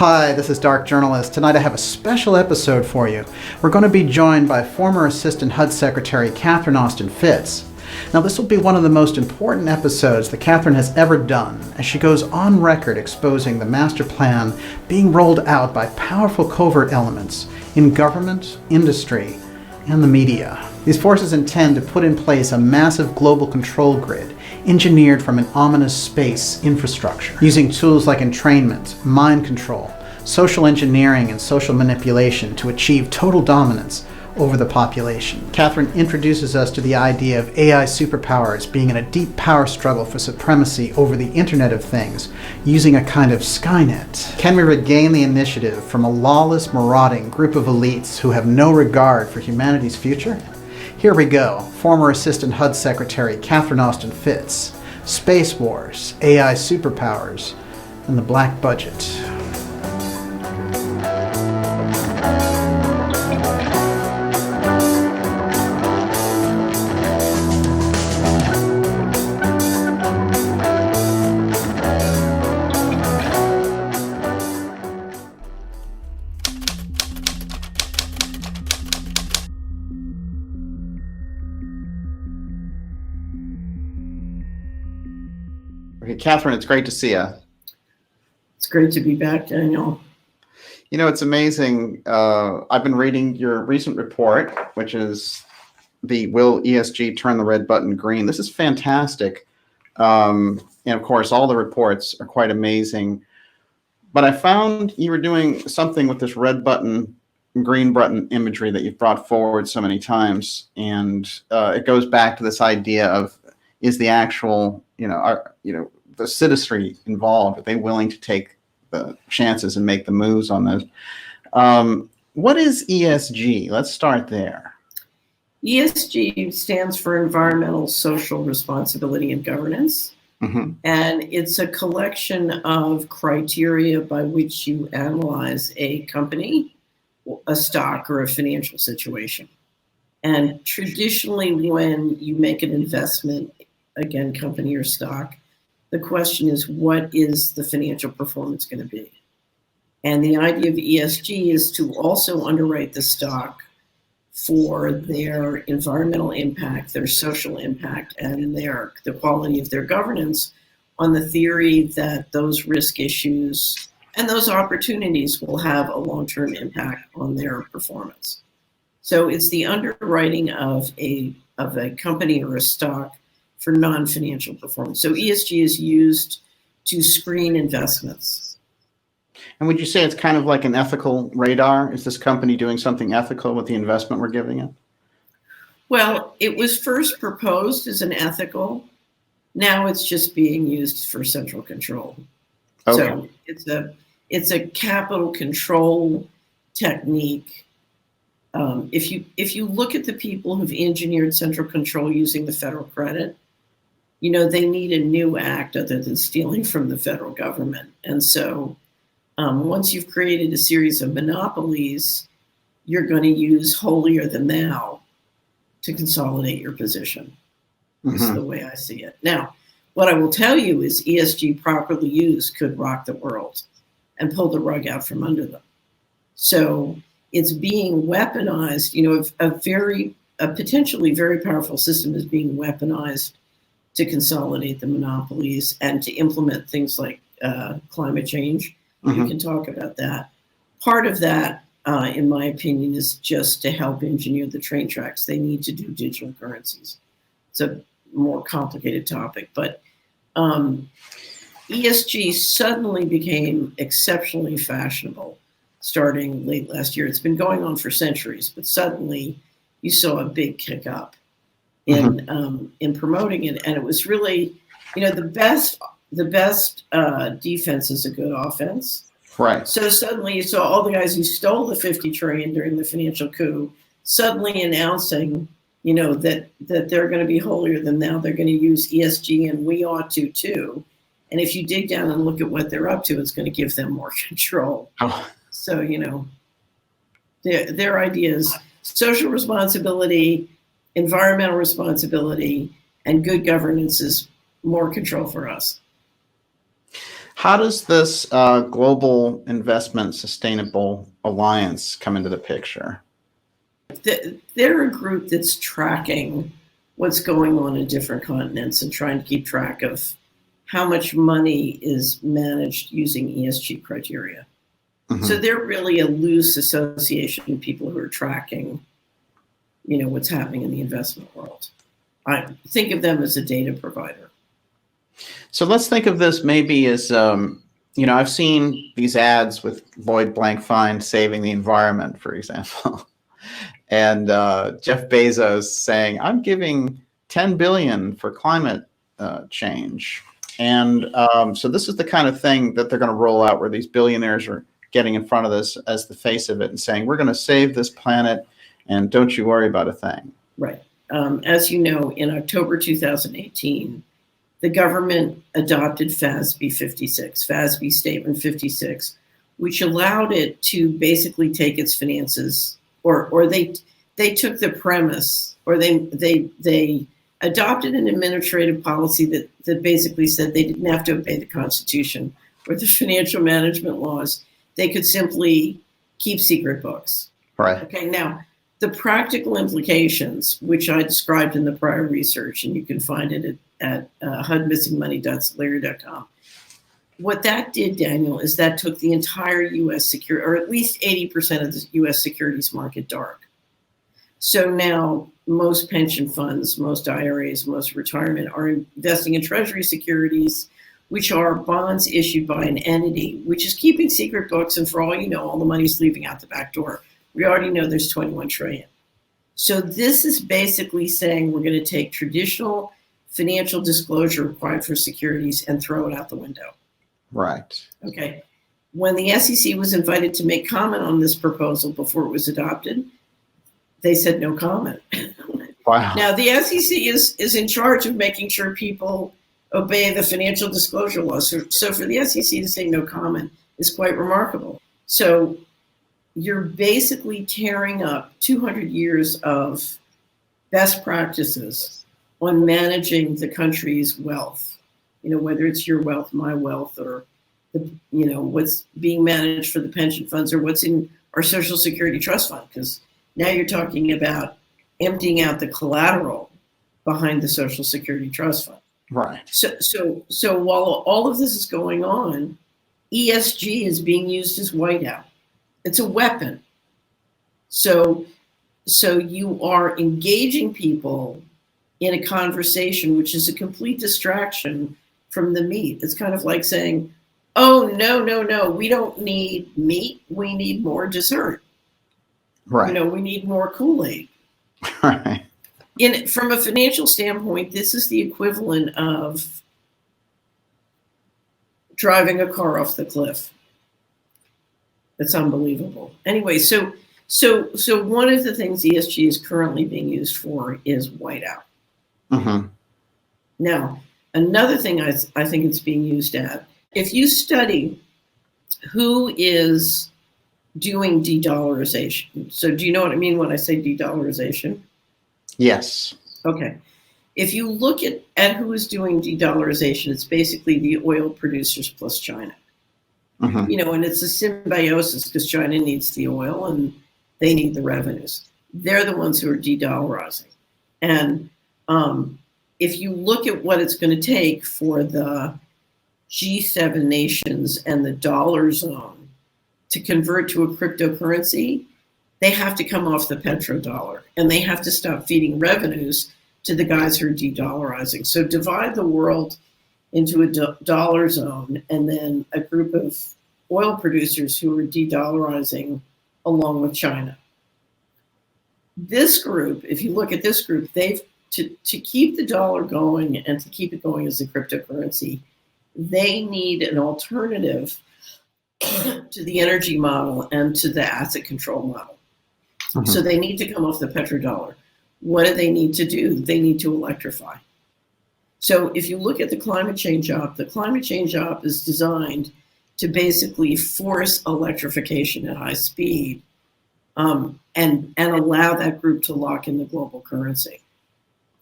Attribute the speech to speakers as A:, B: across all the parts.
A: Hi, this is Dark Journalist. Tonight I have a special episode for you. We're going to be joined by former Assistant HUD Secretary Catherine Austin Fitts. Now, this will be one of the most important episodes that Catherine has ever done, as she goes on record exposing the master plan being rolled out by powerful covert elements in government, industry, and the media. These forces intend to put in place a massive global control grid engineered from an ominous space infrastructure, using tools like entrainment, mind control, social engineering, and social manipulation to achieve total dominance over the population. Catherine introduces us to the idea of AI superpowers being in a deep power struggle for supremacy over the Internet of Things, using a kind of Skynet. Can we regain the initiative from a lawless, marauding group of elites who have no regard for humanity's future? Here we go. Former Assistant HUD Secretary Catherine Austin Fitts, Space Wars, AI Superpowers, and the Black Budget. Okay, Catherine, it's great to see you.
B: It's great to be back, Daniel.
A: You know, it's amazing. I've been reading your recent report, which is the Will ESG Turn the Red Button Green? This is fantastic. And of course, all the reports are quite amazing. But I found you were doing something with this red button, green button imagery that you've brought forward so many times. And it goes back to this idea of, is the actual, the citizenry involved, are they willing to take the chances and make the moves on this? What is ESG? Let's start there.
B: ESG stands for Environmental, Social Responsibility and Governance. Mm-hmm. And it's a collection of criteria by which you analyze a company, a stock, or a financial situation. And traditionally, when you make an investment, again, company or stock, the question is, what is the financial performance going to be? And the idea of ESG is to also underwrite the stock for their environmental impact, their social impact, and the quality of their governance, on the theory that those risk issues and those opportunities will have a long-term impact on their performance. So it's the underwriting of a company or a stock for non-financial performance. So ESG is used to screen investments.
A: And would you say it's kind of like an ethical radar? Is this company doing something ethical with the investment we're giving it?
B: Well, it was first proposed as an ethical. Now it's just being used for central control. Okay. So it's a capital control technique. If you look at the people who've engineered central control using the federal credit, they need a new act other than stealing from the federal government. And so once you've created a series of monopolies, you're going to use holier than thou to consolidate your position. Mm-hmm. This is the way I see it. Now, what I will tell you is ESG properly used could rock the world and pull the rug out from under them. So it's being weaponized, a potentially very powerful system is being weaponized to consolidate the monopolies and to implement things like climate change. Mm-hmm. You can talk about that. Part of that, in my opinion, is just to help engineer the train tracks. They need to do digital currencies. It's a more complicated topic, but ESG suddenly became exceptionally fashionable starting late last year. It's been going on for centuries, but suddenly you saw a big kick up in promoting it. And it was really, the best defense is a good offense.
A: Right.
B: So suddenly you saw all the guys who stole the 50 trillion during the financial coup suddenly announcing, that they're going to be holier than thou. They're going to use ESG, and we ought to too. And if you dig down and look at what they're up to, it's going to give them more control. Oh. So, their ideas, social responsibility, environmental responsibility, and good governance is more control for us.
A: How does this Global Investment Sustainable Alliance come into the picture?
B: They're a group that's tracking what's going on in different continents and trying to keep track of how much money is managed using ESG criteria. Mm-hmm. So they're really a loose association of people who are tracking, what's happening in the investment world. I think of them as a data provider.
A: So let's think of this maybe as, I've seen these ads with Lloyd Blankfein saving the environment, for example. And Jeff Bezos saying, I'm giving $10 billion for climate change. And so this is the kind of thing that they're going to roll out, where these billionaires are getting in front of this as the face of it and saying, we're going to save this planet and don't you worry about a thing.
B: Right. As you know, in October 2018, the government adopted FASB 56, FASB Statement 56, which allowed it to basically take its finances, or they took the premise, or they adopted an administrative policy that basically said they didn't have to obey the Constitution or the financial management laws. They could simply keep secret books.
A: Right.
B: Okay. Now, the practical implications, which I described in the prior research, and you can find it at hudmissingmoney.solari.com. What that did, Daniel, is that took the entire U.S. security, or at least 80% of the U.S. securities market dark. So now most pension funds, most IRAs, most retirement are investing in treasury securities, which are bonds issued by an entity, which is keeping secret books. And for all you know, all the money's leaving out the back door. We already know there's 21 trillion. So this is basically saying we're going to take traditional financial disclosure required for securities and throw it out the window.
A: Right.
B: Okay. When the SEC was invited to make comment on this proposal before it was adopted, they said no comment.
A: Wow.
B: Now, the SEC is in charge of making sure people obey the financial disclosure laws. So for the SEC to say no comment is quite remarkable. So you're basically tearing up 200 years of best practices on managing the country's wealth, whether it's your wealth, my wealth, or what's being managed for the pension funds, or what's in our Social Security trust fund, because now you're talking about emptying out the collateral behind the Social Security trust fund.
A: Right.
B: So while all of this is going on, ESG is being used as whiteout. It's a weapon. So you are engaging people in a conversation which is a complete distraction from the meat. It's kind of like saying, oh, no, we don't need meat. We need more dessert.
A: Right.
B: We need more Kool-Aid.
A: Right.
B: From a financial standpoint, this is the equivalent of driving a car off the cliff. It's unbelievable. Anyway, so one of the things ESG is currently being used for is whiteout.
A: Mm-hmm.
B: Now, another thing I think it's being used at, if you study who is doing de-dollarization. So do you know what I mean when I say de-dollarization?
A: Yes.
B: Okay. If you look at who is doing de-dollarization, it's basically the oil producers plus China. Mm-hmm. And it's a symbiosis because China needs the oil and they need the revenues. They're the ones who are de-dollarizing. And if you look at what it's going to take for the G7 nations and the dollar zone to convert to a cryptocurrency, they have to come off the petrodollar and they have to stop feeding revenues to the guys who are de-dollarizing. So divide the world into a dollar zone and then a group of oil producers who are de-dollarizing along with China. This group, if you look at this group, they've to keep the dollar going and to keep it going as a cryptocurrency, they need an alternative to the energy model and to the asset control model. Mm-hmm. So they need to come off the petrodollar. What do they need to do? They need to electrify. So if you look at the climate change op is designed to basically force electrification at high speed and allow that group to lock in the global currency.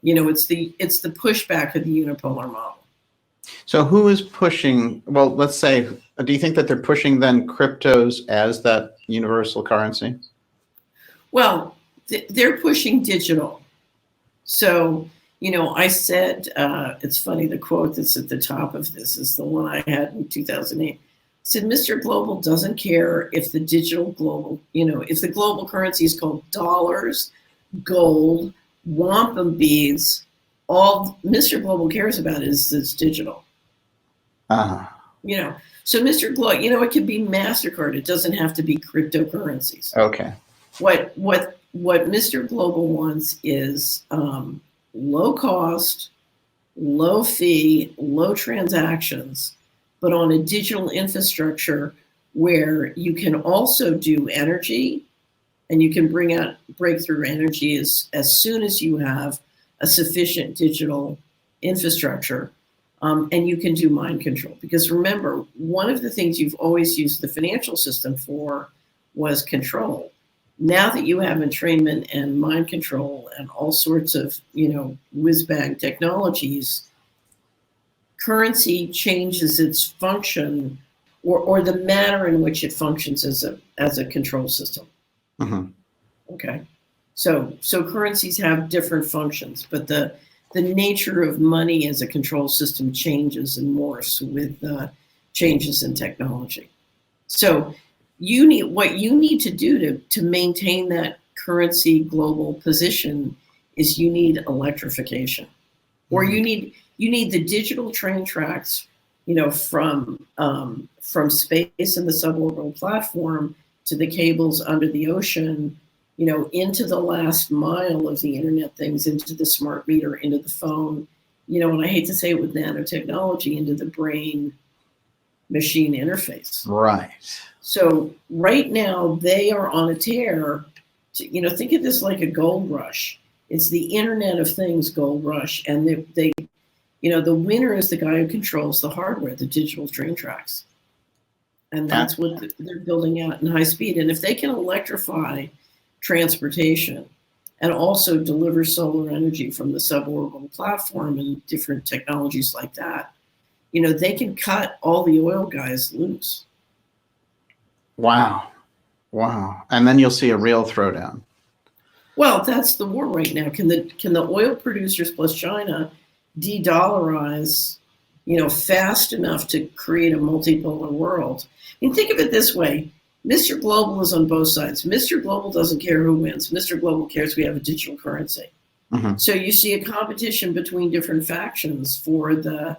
B: It's the pushback of the unipolar model.
A: So who is pushing, well, let's say, do you think that they're pushing then cryptos as that universal currency?
B: Well, they're pushing digital. So, I said, it's funny, the quote that's at the top of this is the one I had in 2008. It said, Mr. Global doesn't care if the digital global, if the global currency is called dollars, gold, wampum beads, all Mr. Global cares about is it's digital.
A: Uh-huh.
B: So Mr. Global, it can be MasterCard. It doesn't have to be cryptocurrencies.
A: Okay.
B: What Mr. Global wants is low cost, low fee, low transactions, but on a digital infrastructure where you can also do energy and you can bring out breakthrough energy as soon as you have a sufficient digital infrastructure. And you can do mind control. Because remember, one of the things you've always used the financial system for was control. Now that you have entrainment and mind control and all sorts of, whiz-bang technologies, currency changes its function or the manner in which it functions as a control system.
A: Mm-hmm.
B: Okay. So currencies have different functions, but the nature of money as a control system changes and morphs with changes in technology. So what you need to do to maintain that currency global position is you need electrification, or you need the digital train tracks, from space in the suborbital platform to the cables under the ocean, into the last mile of the internet things, into the smart meter, into the phone, and I hate to say it with nanotechnology, into the brain machine interface.
A: Right.
B: So right now they are on a tear to, think of this like a gold rush. It's the Internet of Things gold rush. And they the winner is the guy who controls the hardware, the digital train tracks. And that's what they're building out in high speed. And if they can electrify transportation and also deliver solar energy from the suborbital platform and different technologies like that, they can cut all the oil guys loose.
A: Wow. And then you'll see a real throwdown.
B: Well, that's the war right now. Can the oil producers plus China de-dollarize, fast enough to create a multipolar world? I mean, think of it this way. Mr. Global is on both sides. Mr. Global doesn't care who wins. Mr. Global cares we have a digital currency. Mm-hmm. So you see a competition between different factions for the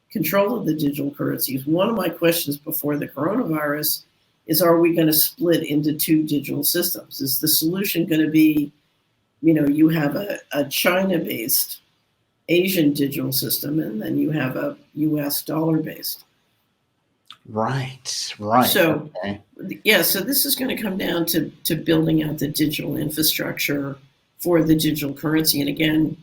B: control of the digital currencies. One of my questions before the coronavirus is, are we going to split into two digital systems? Is the solution going to be, you have a China-based Asian digital system, and then you have a US dollar-based?
A: Right.
B: So, okay. So this is going to come down to building out the digital infrastructure for the digital currency. And again,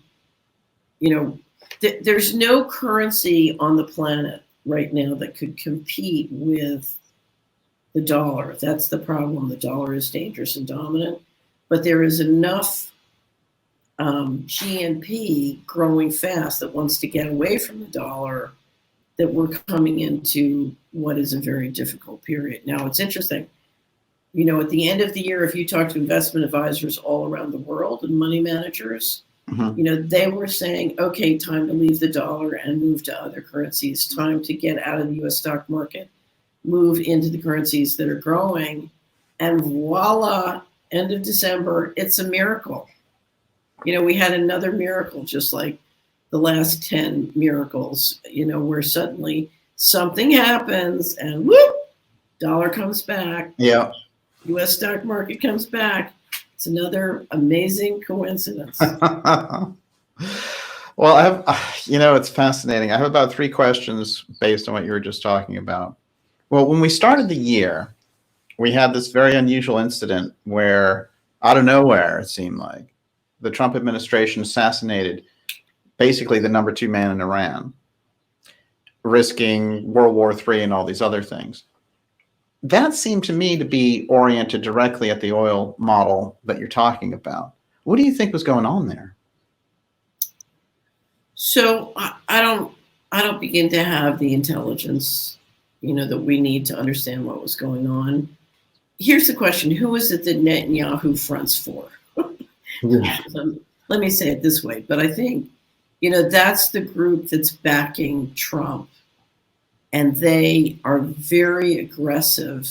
B: there's no currency on the planet right now that could compete with the dollar. That's the problem. The dollar is dangerous and dominant, but there is enough GNP growing fast that wants to get away from the dollar that we're coming into what is a very difficult period. Now, it's interesting. At the end of the year, if you talk to investment advisors all around the world and money managers, mm-hmm. They were saying, okay, time to leave the dollar and move to other currencies, time to get out of the US stock market, move into the currencies that are growing, and voila, end of December, it's a miracle. We had another miracle, just like the last 10 miracles, where suddenly something happens and whoop, dollar comes back.
A: Yeah.
B: US stock market comes back. It's another amazing coincidence.
A: Well, I have, it's fascinating. I have about 3 questions based on what you were just talking about. Well, when we started the year, we had this very unusual incident where, out of nowhere, it seemed like, the Trump administration assassinated basically the number 2 man in Iran, risking World War III and all these other things. That seemed to me to be oriented directly at the oil model that you're talking about. What do you think was going on there?
B: So I I don't begin to have the intelligence, that we need to understand what was going on. Here's the question: who is it that Netanyahu fronts for?
A: Yeah.
B: Let me say it this way, but I think, that's the group that's backing Trump, and they are very aggressive,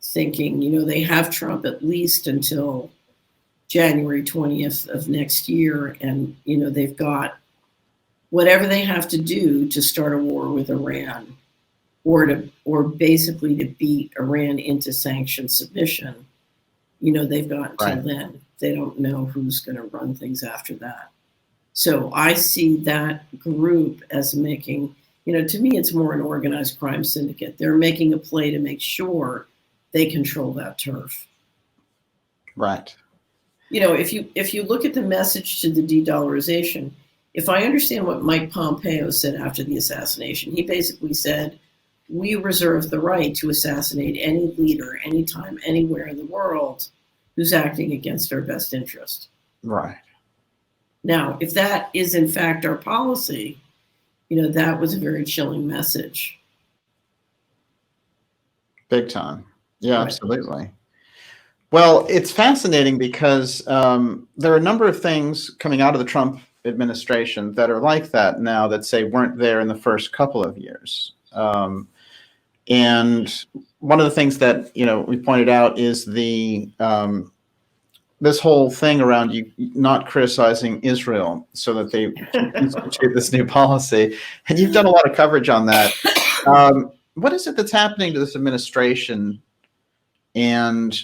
B: thinking, they have Trump at least until January 20th of next year, and they've got whatever they have to do to start a war with Iran, or basically to beat Iran into sanction submission. They've got until then. They don't know who's going to run things after that. So I see that group as making, to me, it's more an organized crime syndicate. They're making a play to make sure they control that turf.
A: Right.
B: If you look at the message to the de-dollarization, if I understand what Mike Pompeo said after the assassination, he basically said, we reserve the right to assassinate any leader, anytime, anywhere in the world who's acting against our best interest.
A: Right.
B: Now, if that is in fact our policy, that was a very chilling message.
A: Big time. Yeah, right. Absolutely. Well, it's fascinating because there are a number of things coming out of the Trump administration that are like that now that say weren't there in the first couple of years. And one of the things that, we pointed out is the this whole thing around you not criticizing Israel so that they institute this new policy. And you've done a lot of coverage on that. What is it that's happening to this administration? And,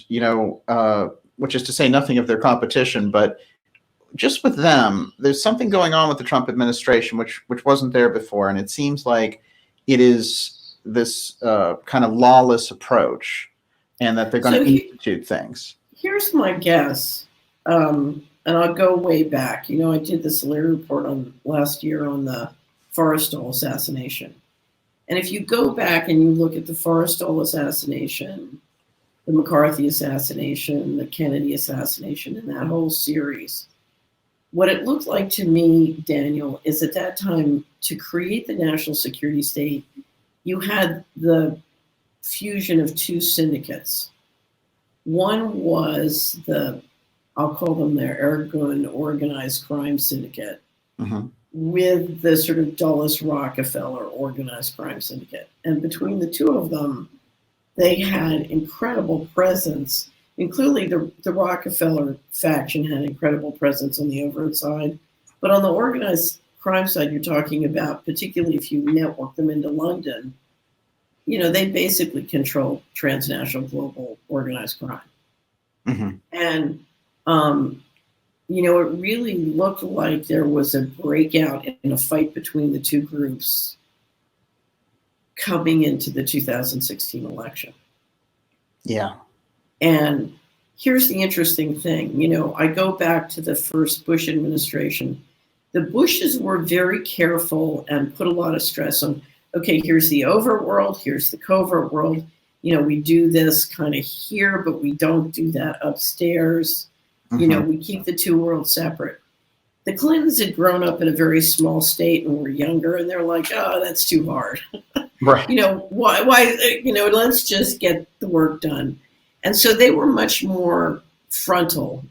A: which is to say nothing of their competition, but just with them, there's something going on with the Trump administration, which wasn't there before. And it seems like it is this kind of lawless approach, and that they're going to institute things.
B: Here's my guess, and I'll go way back. I did the Solari report last year on the Forrestal assassination. And if you go back and you look at the Forrestal assassination, the McCarthy assassination, the Kennedy assassination, and that whole series, what it looked like to me, Daniel, is at that time, to create the national security state, you had the fusion of two syndicates. One was I'll call them the Ergun organized crime syndicate, with the sort of Dulles Rockefeller organized crime syndicate. And between the two of them, they had incredible presence. And clearly the Rockefeller faction had incredible presence on the overt side. But on the organized crime side you're talking about, particularly if you network them into London, they basically control transnational global organized crime. And, it really looked like there was a breakout in a fight between the two groups coming into the 2016 election.
A: Yeah.
B: And here's the interesting thing. I go back to the first Bush administration. The Bushes were very careful and put a lot of stress on, okay, here's the overt world, here's the covert world. We do this kind of here, but we don't do that upstairs. We keep the two worlds separate. The Clintons had grown up in a very small state and were younger, and they're like, oh, that's too hard.
A: Right.
B: Why, let's just get the work done. And so they were much more frontal,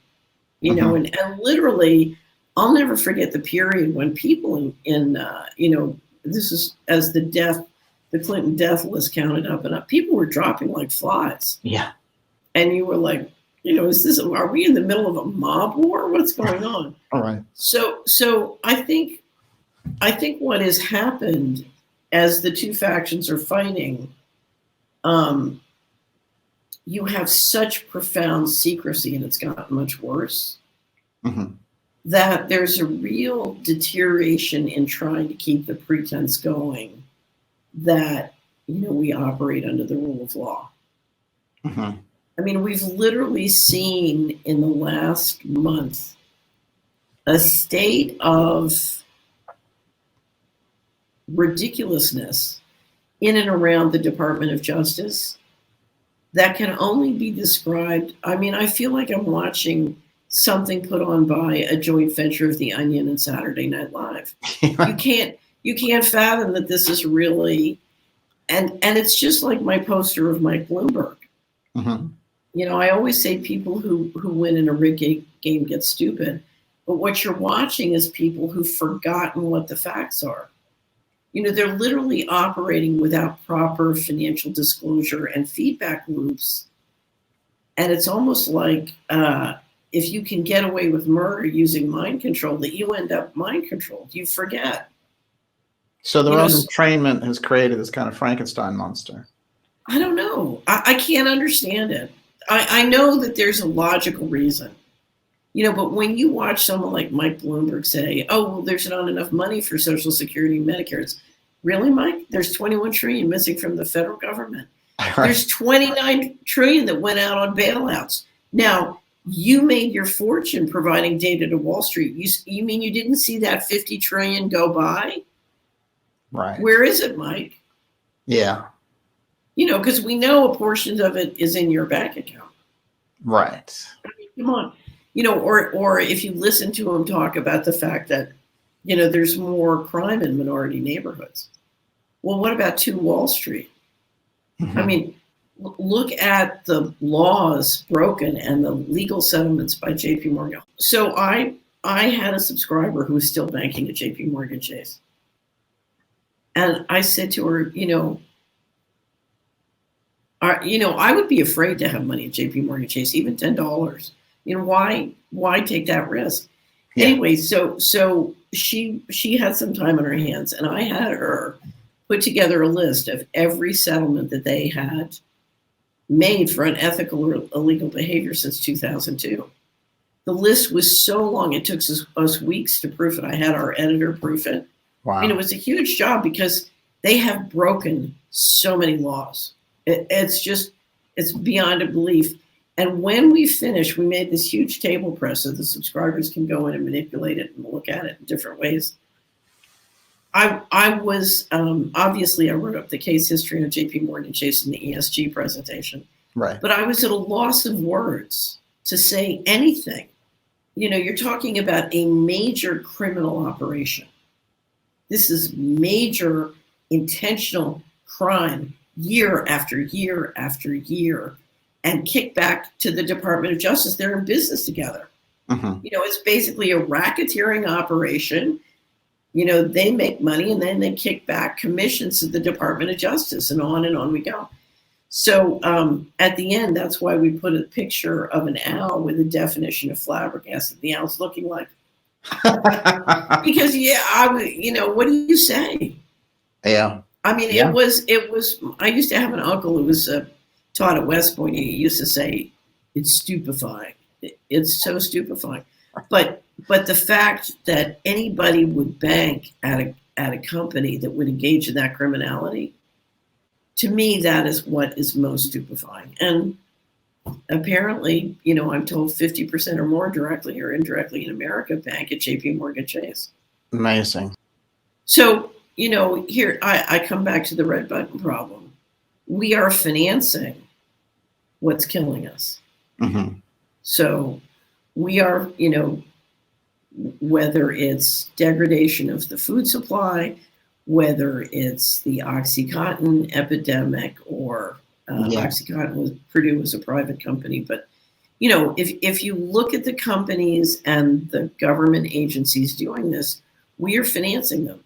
B: and literally, I'll never forget the period when people in this is as the Clinton death list counted up and up, people were dropping like flies.
A: Yeah.
B: And you were like, are we in the middle of a mob war? What's going on?
A: All right.
B: So I think what has happened as the two factions are fighting, you have such profound secrecy, and it's gotten much worse, that there's a real deterioration in trying to keep the pretense going that, we operate under the rule of law. I mean, we've literally seen in the last month a state of ridiculousness in and around the Department of Justice that can only be described. I mean, I feel like I'm watching something put on by a joint venture of The Onion and Saturday Night Live. you can't fathom that this is really, and it's just like my poster of Mike Bloomberg.
A: Mm-hmm.
B: You know, I always say people who win in a rigged game get stupid, but what you're watching is people who've forgotten what the facts are. You know, they're literally operating without proper financial disclosure and feedback loops. And it's almost like if you can get away with murder using mind control, that you end up mind controlled. You forget.
A: So their own entrainment has created this kind of Frankenstein monster.
B: I don't know. I can't understand it. I know that there's a logical reason. You know, but when you watch someone like Mike Bloomberg say, oh, well, there's not enough money for Social Security and Medicare. It's, really, Mike? There's 21 trillion missing from the federal government. Right. There's 29 trillion that went out on bailouts. Now, you made your fortune providing data to Wall Street. You mean you didn't see that 50 trillion go by?
A: Right.
B: Where is it, Mike?
A: Yeah.
B: You know, because we know a portion of it is in your bank account.
A: Right.
B: I mean, come on. You know, or if you listen to him talk about the fact that, you know, there's more crime in minority neighborhoods. Well, what about 2 Wall Street? Mm-hmm. I mean, look at the laws broken and the legal settlements by JP Morgan. So I had a subscriber who was still banking at JP Morgan Chase. And I said to her, you know, I would be afraid to have money at JP Morgan Chase, even $10. You know, why take that risk? Yeah. Anyway, so she had some time on her hands, and I had her put together a list of every settlement that they had made for unethical or illegal behavior since 2002. The list was so long, it took us weeks to proof it. I had our editor proof it. Wow. I mean, it was a huge job because they have broken so many laws. It's beyond a belief. And when we finished, we made this huge table press so the subscribers can go in and manipulate it and look at it in different ways. I was, obviously I wrote up the case history of JP Morgan Chase in the ESG presentation. Right. But I was at a loss of words to say anything. You know, you're talking about a major criminal operation. This is major intentional crime year after year after year. And kick back to the Department of Justice. They're in business together. Mm-hmm. You know, it's basically a racketeering operation. You know, they make money and then they kick back commissions to the Department of Justice, and on we go. So at the end, that's why we put a picture of an owl with a definition of flabbergasted. The owl's looking like, because you know, what do you say?
A: Yeah.
B: I mean, it was, I used to have an uncle who was taught at West Point. He used to say, it's stupefying. It's so stupefying. But the fact that anybody would bank at a company that would engage in that criminality, to me, that is what is most stupefying. And apparently, you know, I'm told 50% or more directly or indirectly in America bank at JP Morgan Chase.
A: Amazing.
B: So, you know, here I come back to the red button problem. We are financing what's killing us. Mm-hmm. So we are, you know, whether it's degradation of the food supply, whether it's the OxyContin epidemic or OxyContin Purdue was a private company. But, you know, if you look at the companies and the government agencies doing this, we are financing them.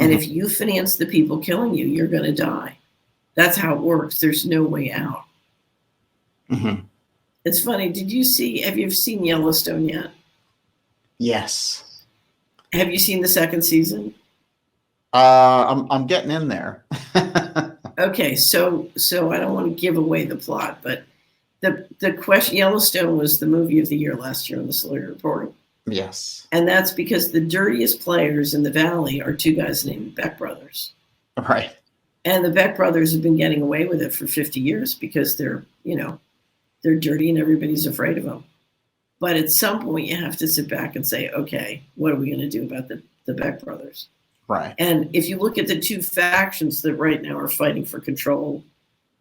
B: And if you finance the people killing you, you're going to die. That's how it works. There's no way out. Mm-hmm. It's funny. Have you seen Yellowstone yet?
A: Yes.
B: Have you seen the second season?
A: I'm getting in there.
B: Okay. So I don't want to give away the plot, but the question, Yellowstone was the movie of the year last year on the Celebrity Report.
A: Yes.
B: And that's because the dirtiest players in the Valley are 2 guys named Beck brothers.
A: Right.
B: And the Beck brothers have been getting away with it for 50 years because they're dirty and everybody's afraid of them. But at some point you have to sit back and say, okay, what are we going to do about the Beck brothers?
A: Right.
B: And if you look at the 2 factions that right now are fighting for control,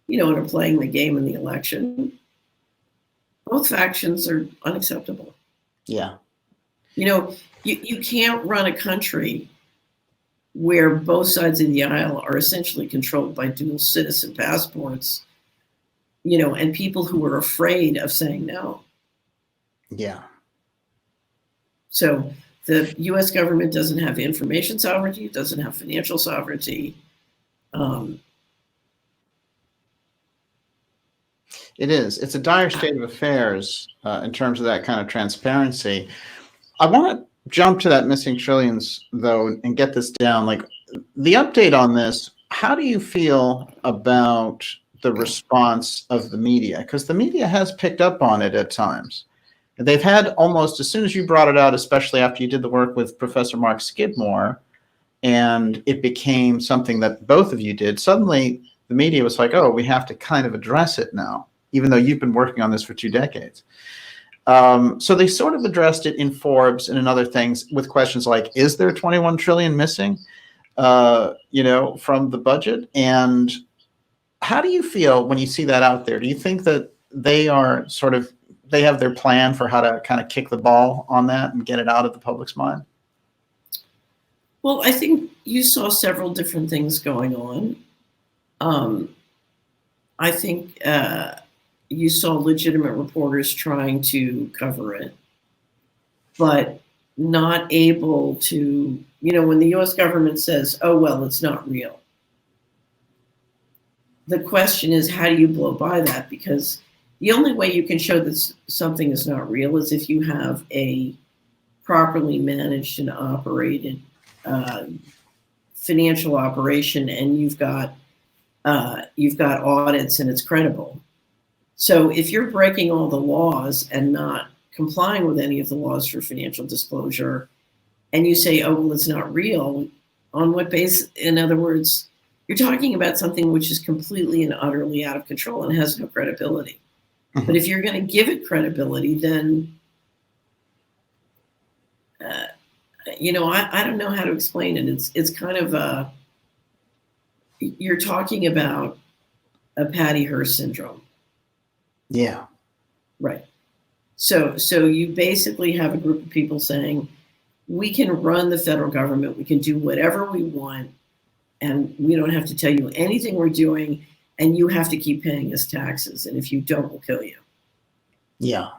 B: you know, and are playing the game in the election, both factions are unacceptable.
A: Yeah.
B: You know, you can't run a country where both sides of the aisle are essentially controlled by dual citizen passports, and people who are afraid of saying no.
A: Yeah.
B: So the U.S. government doesn't have information sovereignty, it doesn't have financial sovereignty.
A: It is. It's a dire state of affairs in terms of that kind of transparency. I want to jump to that missing trillions, though, and get this down. Like the update on this, how do you feel about the response of the media? Because the media has picked up on it at times. They've had almost, as soon as you brought it out, especially after you did the work with Professor Mark Skidmore, and it became something that both of you did, suddenly the media was like, oh, we have to kind of address it now, even though you've been working on this for 2 decades. So they sort of addressed it in Forbes and in other things with questions like, is there 21 trillion missing, from the budget? And how do you feel when you see that out there? Do you think that they are they have their plan for how to kind of kick the ball on that and get it out of the public's mind?
B: Well, I think you saw several different things going on. I think you saw legitimate reporters trying to cover it, but not able to, when the US government says, oh, well, it's not real. The question is, how do you blow by that? Because the only way you can show that something is not real is if you have a properly managed and operated financial operation, and you've got audits and it's credible. So if you're breaking all the laws and not complying with any of the laws for financial disclosure, and you say, oh, well, it's not real, on what basis? In other words, you're talking about something which is completely and utterly out of control and has no credibility. Mm-hmm. But if you're going to give it credibility, then, I don't know how to explain it. It's kind of you're talking about a Patty Hearst syndrome.
A: Yeah.
B: Right. So you basically have a group of people saying, we can run the federal government, we can do whatever we want, and we don't have to tell you anything we're doing, and you have to keep paying us taxes, and if you don't, we'll kill you.
A: Yeah.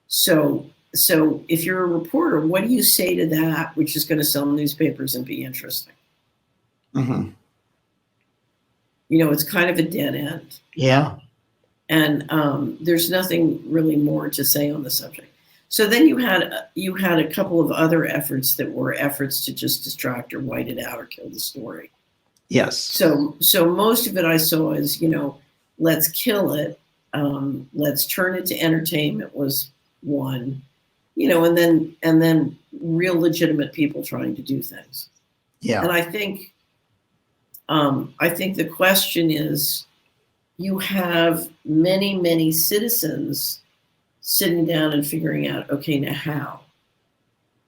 A: So if you're a reporter, what do you say to that, which is going to sell newspapers and be interesting? Mm-hmm.
B: It's kind of a dead end.
A: Yeah.
B: And there's nothing really more to say on the subject. So then you had a couple of other efforts that were efforts to just distract or white it out or kill the story.
A: Yes.
B: So most of it I saw is, let's kill it. Let's turn it to entertainment was one, and then real legitimate people trying to do things.
A: Yeah.
B: And I think the question is, you have many, many citizens sitting down and figuring out, okay, now how?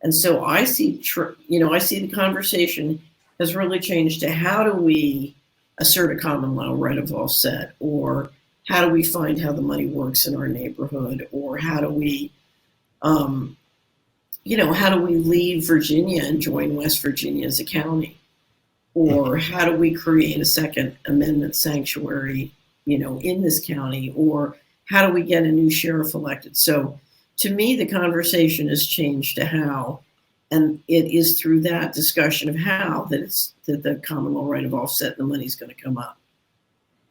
B: And so I see the conversation has really changed to how do we assert a common law right of offset, or how do we find how the money works in our neighborhood, or how do we, leave Virginia and join West Virginia as a county, or how do we create a Second Amendment sanctuary, in this county, or how do we get a new sheriff elected? So to me, the conversation has changed to how, and it is through that discussion of how that the common law right of offset and the money's going to come up.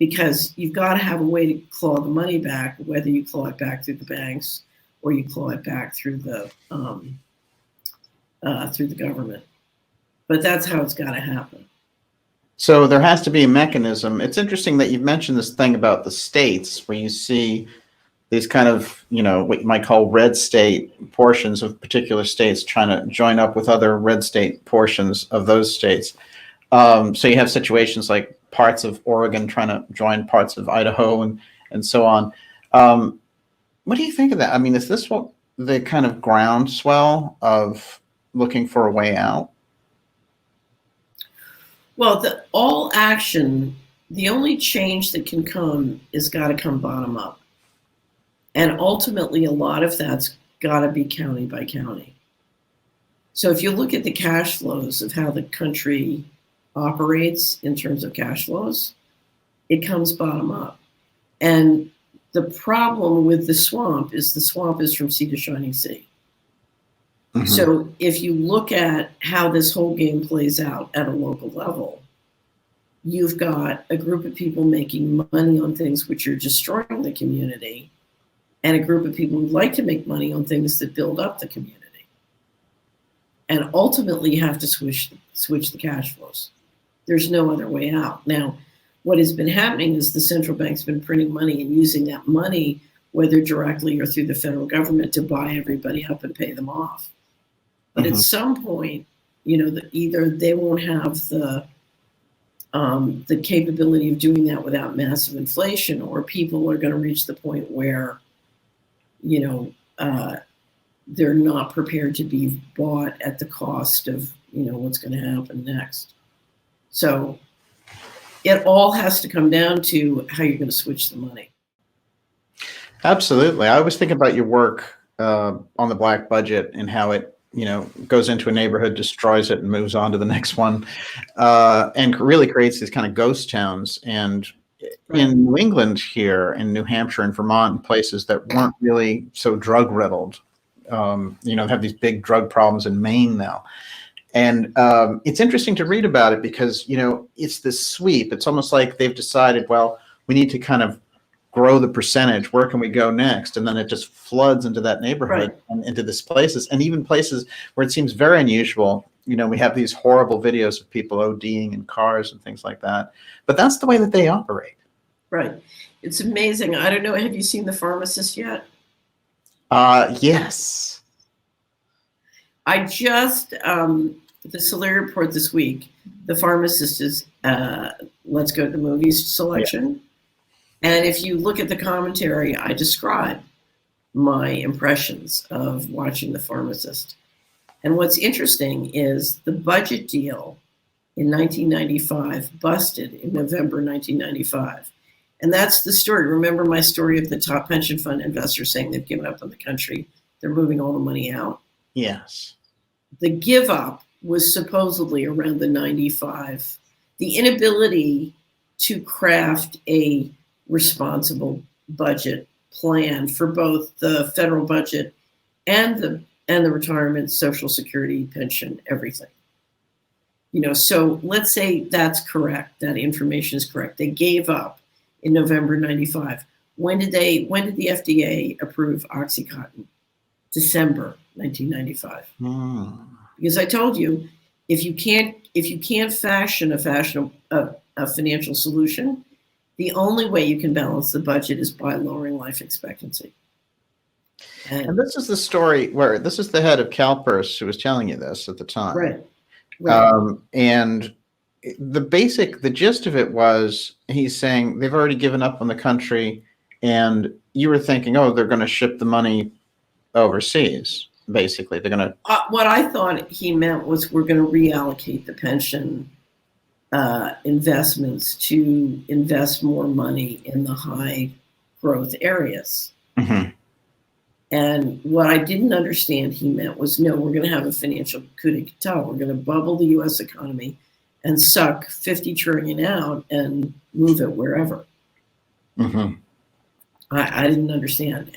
B: Because you've got to have a way to claw the money back, whether you claw it back through the banks or you claw it back through the government. But that's how it's got to happen.
A: So there has to be a mechanism. It's interesting that you've mentioned this thing about the states, where you see these kind of, what you might call red state portions of particular states trying to join up with other red state portions of those states. So you have situations like parts of Oregon trying to join parts of Idaho and so on. What do you think of that? I mean, is this what the kind of groundswell of looking for a way out?
B: Well, all action, the only change that can come is got to come bottom up. And ultimately, a lot of that's got to be county by county. So if you look at the cash flows of how the country operates in terms of cash flows, it comes bottom up. And the problem with the swamp is from sea to shining sea. Mm-hmm. So if you look at how this whole game plays out at a local level, you've got a group of people making money on things which are destroying the community, and a group of people who like to make money on things that build up the community. And ultimately you have to switch the cash flows. There's no other way out. Now, what has been happening is the central bank's been printing money and using that money, whether directly or through the federal government, to buy everybody up and pay them off. But at some point, either they won't have the capability of doing that without massive inflation, or people are going to reach the point where, they're not prepared to be bought at the cost of, what's going to happen next. So it all has to come down to how you're going to switch the money.
A: Absolutely. I was thinking about your work on the black budget and how it, goes into a neighborhood, destroys it, and moves on to the next one, and really creates these kind of ghost towns. And in New England here, in New Hampshire and Vermont, and places that weren't really so drug riddled, have these big drug problems in Maine now. And it's interesting to read about it because, it's this sweep. It's almost like they've decided, well, we need to kind of grow the percentage. Where can we go next? And then it just floods into that neighborhood and into these places, and even places where it seems very unusual. We have these horrible videos of people ODing in cars and things like that. But that's the way that they operate. Right.
B: It's amazing. I don't know. Have you seen The Pharmacist yet?
A: Yes.
B: I just, the Solari report this week, The Pharmacist is Let's Go to the Movies selection. Yeah. And if you look at the commentary, I describe my impressions of watching The Pharmacist. And what's interesting is the budget deal in 1995 busted in November 1995. And that's the story. Remember my story of the top pension fund investors saying they've given up on the country. They're moving all the money out.
A: Yes.
B: The give up was supposedly around the 95. The inability to craft a responsible budget plan for both the federal budget and the retirement, Social Security, pension, everything. So let's say that's correct. That information is correct. They gave up in November 95. When did the FDA approve OxyContin? December 1995. Because I told you, if you can't fashion a financial solution, the only way you can balance the budget is by lowering life expectancy.
A: And this is the story where this is the head of CalPERS who was telling you this at the time.
B: Right.
A: And the gist of it was he's saying they've already given up on the country, and you were thinking, oh, they're going to ship the money overseas. Basically, they're going to.
B: What I thought he meant was we're going to reallocate the pension investments to invest more money in the high growth areas. Mm-hmm. And what I didn't understand he meant was, no, we're going to have a financial coup d'etat. We're going to bubble the U.S. economy and suck 50 trillion out and move it wherever. Mm-hmm. I didn't understand.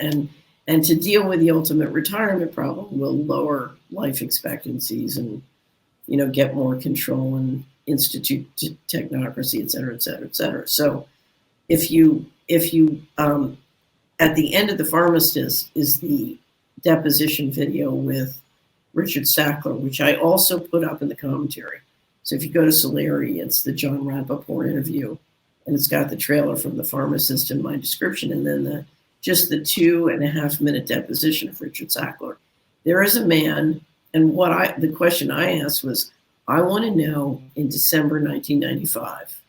B: And to deal with the ultimate retirement problem, we'll lower life expectancies and, get more control and institute technocracy, et cetera, et cetera, et cetera. So if you at the end of The Pharmacist is the deposition video with Richard Sackler, which I also put up in the commentary. So if you go to Solari, it's the John Rappaport interview, and it's got the trailer from The Pharmacist in my description, and then just the 2.5 minute deposition of Richard Sackler. There is a man, and the question I asked was, I want to know in December 1995,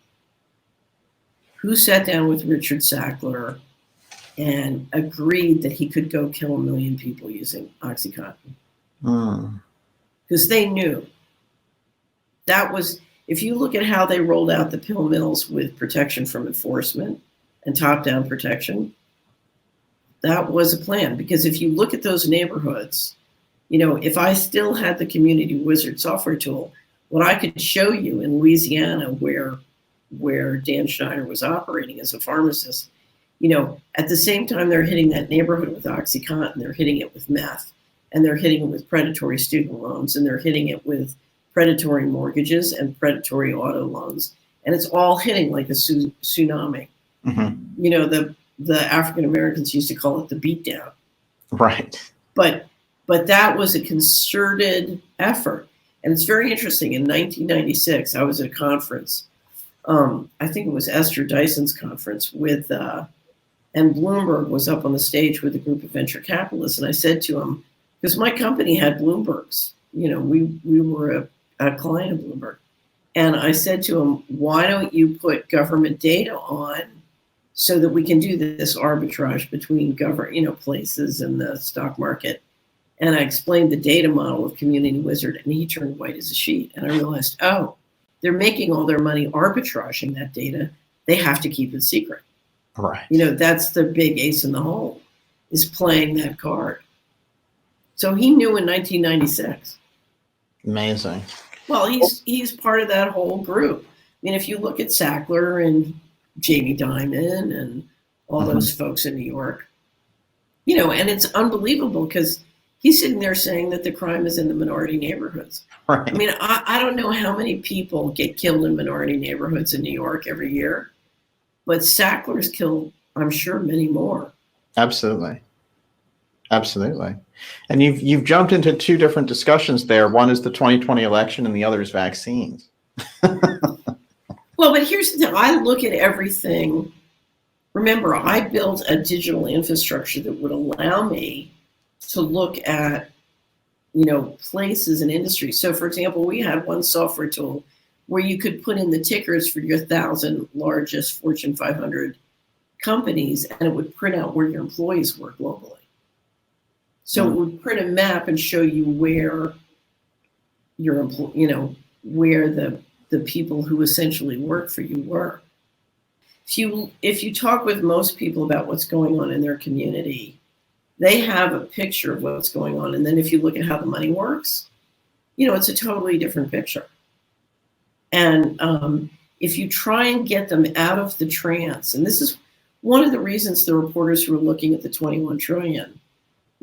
B: who sat down with Richard Sackler and agreed that he could go kill 1 million people using OxyContin. Because they knew. That was, if you look at how they rolled out the pill mills with protection from enforcement and top-down protection, that was a plan. Because if you look at those neighborhoods, if I still had the Community Wizard software tool, what I could show you in Louisiana where Dan Schneider was operating as a pharmacist, at the same time they're hitting that neighborhood with OxyContin, they're hitting it with meth, and they're hitting it with predatory student loans, and they're hitting it with predatory mortgages and predatory auto loans. And it's all hitting like a tsunami. Mm-hmm. The African Americans used to call it the beatdown.
A: Right.
B: But that was a concerted effort. And it's very interesting. In 1996, I was at a conference. I think it was Esther Dyson's conference and Bloomberg was up on the stage with a group of venture capitalists. And I said to him, because my company had Bloomberg's, we were a client of Bloomberg. And I said to him, why don't you put government data on so that we can do this arbitrage between places and the stock market? And I explained the data model of Community Wizard, and he turned white as a sheet. And I realized, they're making all their money arbitraging that data. They have to keep it secret.
A: Right.
B: That's the big ace in the hole, is playing that card. So he knew in 1996.
A: Amazing.
B: Well, he's part of that whole group. I mean, if you look at Sackler and Jamie Dimon and all those folks in New York, and it's unbelievable because he's sitting there saying that the crime is in the minority neighborhoods. Right. I mean, I don't know how many people get killed in minority neighborhoods in New York every year, but Sackler's killed, I'm sure, many more.
A: Absolutely. Absolutely. And you've jumped into two different discussions there. One is the 2020 election and the other is vaccines.
B: Well, but here's the thing. I look at everything. Remember, I built a digital infrastructure that would allow me to look at, places and industries. So, for example, we had one software tool where you could put in the tickers for your 1,000 largest Fortune 500 companies, and it would print out where your employees were globally. So it would print a map and show you where your where the people who essentially work for you were. If you talk with most people about what's going on in their community, they have a picture of what's going on. And then if you look at how the money works, it's a totally different picture. And if you try and get them out of the trance, and this is one of the reasons the reporters who were looking at the 21 trillion,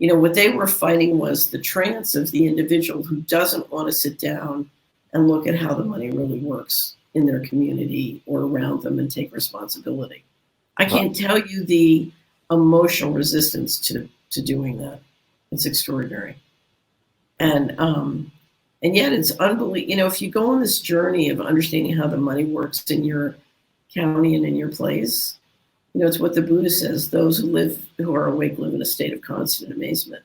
B: what they were fighting was the trance of the individual who doesn't want to sit down and look at how the money really works in their community or around them and take responsibility. I can't tell you the emotional resistance to doing that. It's extraordinary. And yet it's unbelievable. If you go on this journey of understanding how the money works in your county and in your place, it's what the Buddha says, those who are awake live in a state of constant amazement.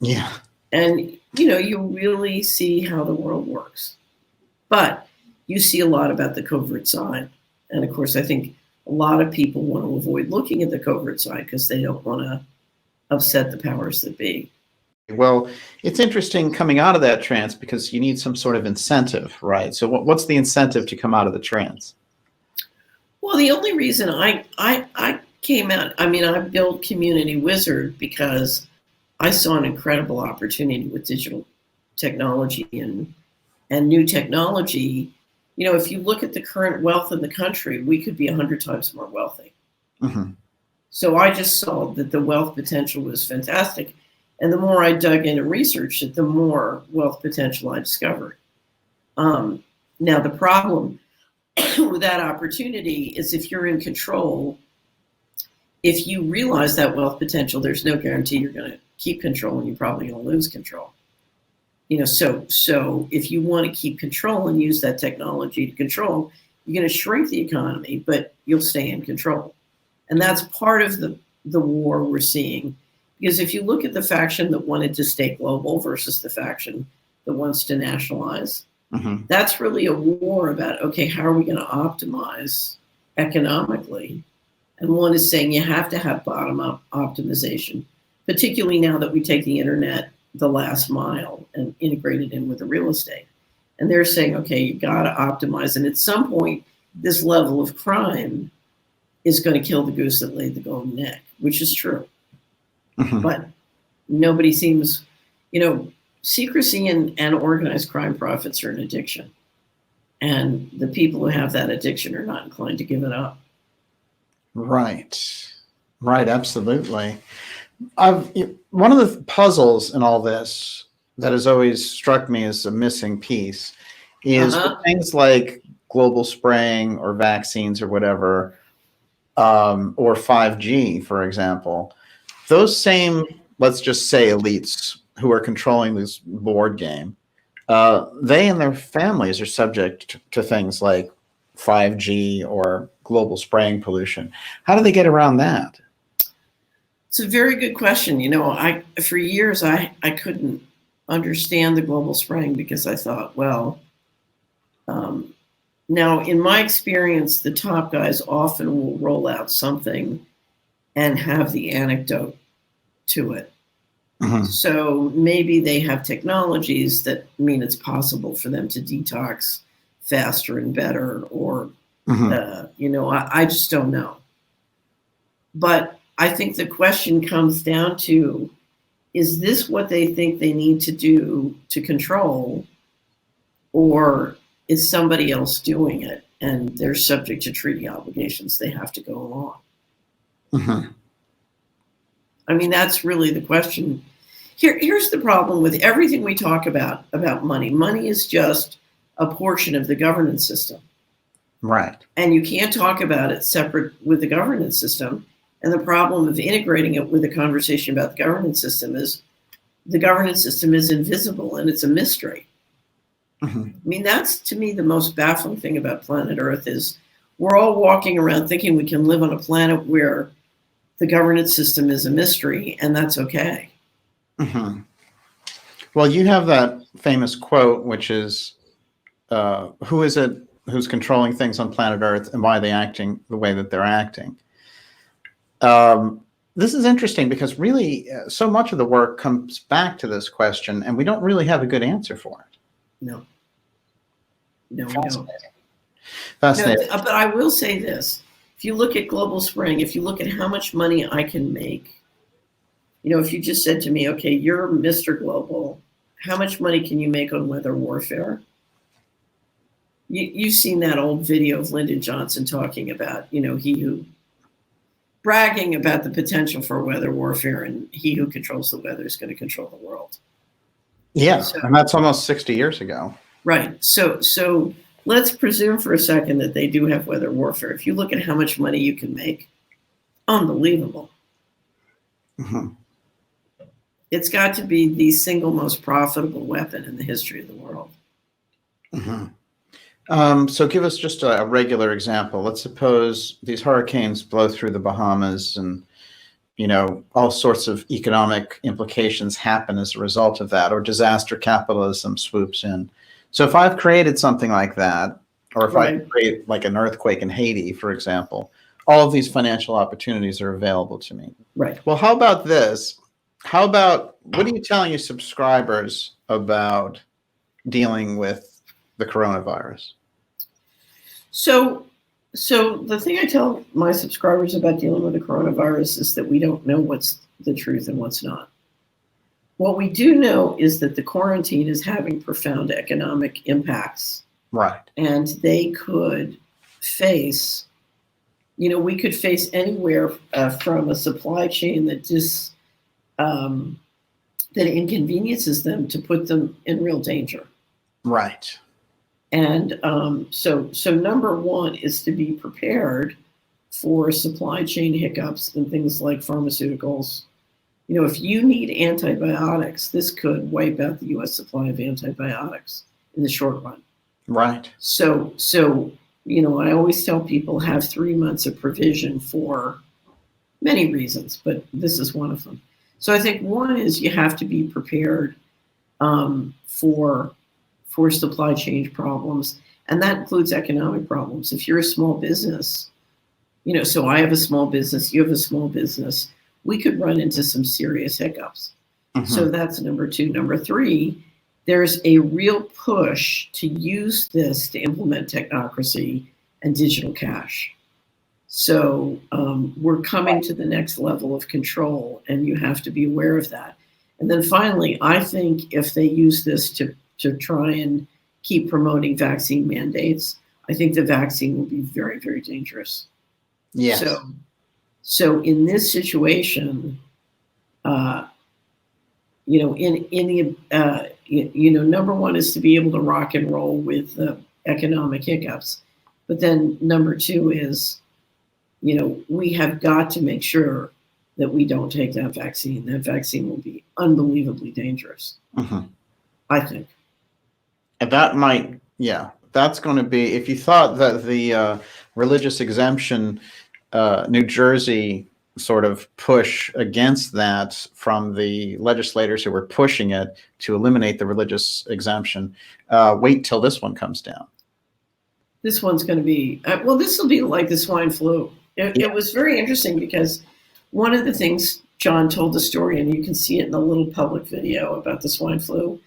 A: Yeah.
B: And, you really see how the world works. But you see a lot about the covert side. And of course, I think a lot of people want to avoid looking at the covert side because they don't want to upset the powers that be.
A: Well, it's interesting coming out of that trance because you need some sort of incentive, right? So what's the incentive to come out of the trance?
B: Well, the only reason I came out, I built Community Wizard because I saw an incredible opportunity with digital technology and new technology. If you look at the current wealth in the country, we could be 100 times more wealthy. Mm-hmm. So I just saw that the wealth potential was fantastic. And the more I dug in and researched it, the more wealth potential I discovered. Now, the problem with that opportunity is if you're in control, if you realize that wealth potential, there's no guarantee you're going to keep control and you're probably going to lose control. So if you want to keep control and use that technology to control, you're going to shrink the economy, but you'll stay in control. And that's part of the war we're seeing. Because if you look at the faction that wanted to stay global versus the faction that wants to nationalize, that's really a war about, okay, how are we going to optimize economically? And one is saying you have to have bottom-up optimization, particularly now that we take the internet the last mile and integrate it in with the real estate. And they're saying, okay, you got to optimize. And at some point, this level of crime is going to kill the goose that laid the golden egg, which is true. But nobody seems, secrecy and organized crime profits are an addiction. And the people who have that addiction are not inclined to give it up.
A: Right. Right, absolutely. One of the puzzles in all this that has always struck me as a missing piece is things like global spraying or vaccines or whatever, or 5G, for example. Those same, let's just say, elites who are controlling this board game, they and their families are subject to things like 5G or global spraying pollution. How do they get around that?
B: It's a very good question. For years I couldn't understand the global spraying because I thought, well, now in my experience, the top guys often will roll out something and have the anecdote to it. Mm-hmm. So maybe they have technologies that mean it's possible for them to detox faster and better, or, I just don't know. But I think the question comes down to, is this what they think they need to do to control, or is somebody else doing it and they're subject to treaty obligations? They have to go along. Mm-hmm. I mean, that's really the question. Here's the problem with everything we talk about money. Money is just a portion of the governance system.
A: Right.
B: And you can't talk about it separate with the governance system. And the problem of integrating it with a conversation about the governance system is the governance system is invisible and it's a mystery. Mm-hmm. I mean, that's, to me, the most baffling thing about planet Earth is we're all walking around thinking we can live on a planet where the governance system is a mystery, and that's okay.
A: Mm-hmm. Well, you have that famous quote, which is, who is it who's controlling things on planet Earth, and why are they acting the way that they're acting? This is interesting because really so much of the work comes back to this question, and we don't really have a good answer for it.
B: No, we don't.
A: Fascinating.
B: No, but I will say this. If you look at global spraying, if you look at how much money I can make, if you just said to me, okay, you're Mr. Global, how much money can you make on weather warfare? You've seen that old video of Lyndon Johnson talking about, he who bragging about the potential for weather warfare, and he who controls the weather is going to control the world.
A: Yeah, and that's almost 60 years ago.
B: Right. So let's presume for a second that they do have weather warfare. If you look at how much money you can make, unbelievable. Mm-hmm. It's got to be the single most profitable weapon in the history of the world.
A: Mm-hmm. So give us just a regular example. Let's suppose these hurricanes blow through the Bahamas and, all sorts of economic implications happen as a result of that, or disaster capitalism swoops in. So if I've created something like that, or if I create like an earthquake in Haiti, for example, all of these financial opportunities are available to me.
B: Right.
A: Well, how about this? What are you telling your subscribers about dealing with the coronavirus?
B: So the thing I tell my subscribers about dealing with the coronavirus is that we don't know what's the truth and what's not. What we do know is that the quarantine is having profound economic impacts.
A: Right.
B: And they could face, we could face anywhere from a supply chain that that inconveniences them to put them in real danger.
A: Right.
B: And so number one is to be prepared for supply chain hiccups and things like pharmaceuticals. If you need antibiotics, this could wipe out the U.S. supply of antibiotics in the short run.
A: Right.
B: So I always tell people have 3 months of provision for many reasons, but this is one of them. So I think one is you have to be prepared for supply chain problems, and that includes economic problems. If you're a small business, so I have a small business, you have a small business, we could run into some serious hiccups. Mm-hmm. So that's number two. Number three, there's a real push to use this to implement technocracy and digital cash. So we're coming to the next level of control, and you have to be aware of that. And then finally, I think if they use this to try and keep promoting vaccine mandates, I think the vaccine will be very, very dangerous.
A: Yes.
B: So in this situation, number one is to be able to rock and roll with the economic hiccups. But then number two is, we have got to make sure that we don't take that vaccine. That vaccine will be unbelievably dangerous, I think.
A: And that might, that's going to be, if you thought that the religious exemption, New Jersey sort of push against that from the legislators who were pushing it to eliminate the religious exemption, wait till this one comes down.
B: This one's going to be, this will be like the swine flu. It was very interesting because one of the things John told the story, and you can see it in the little public video about the swine flu,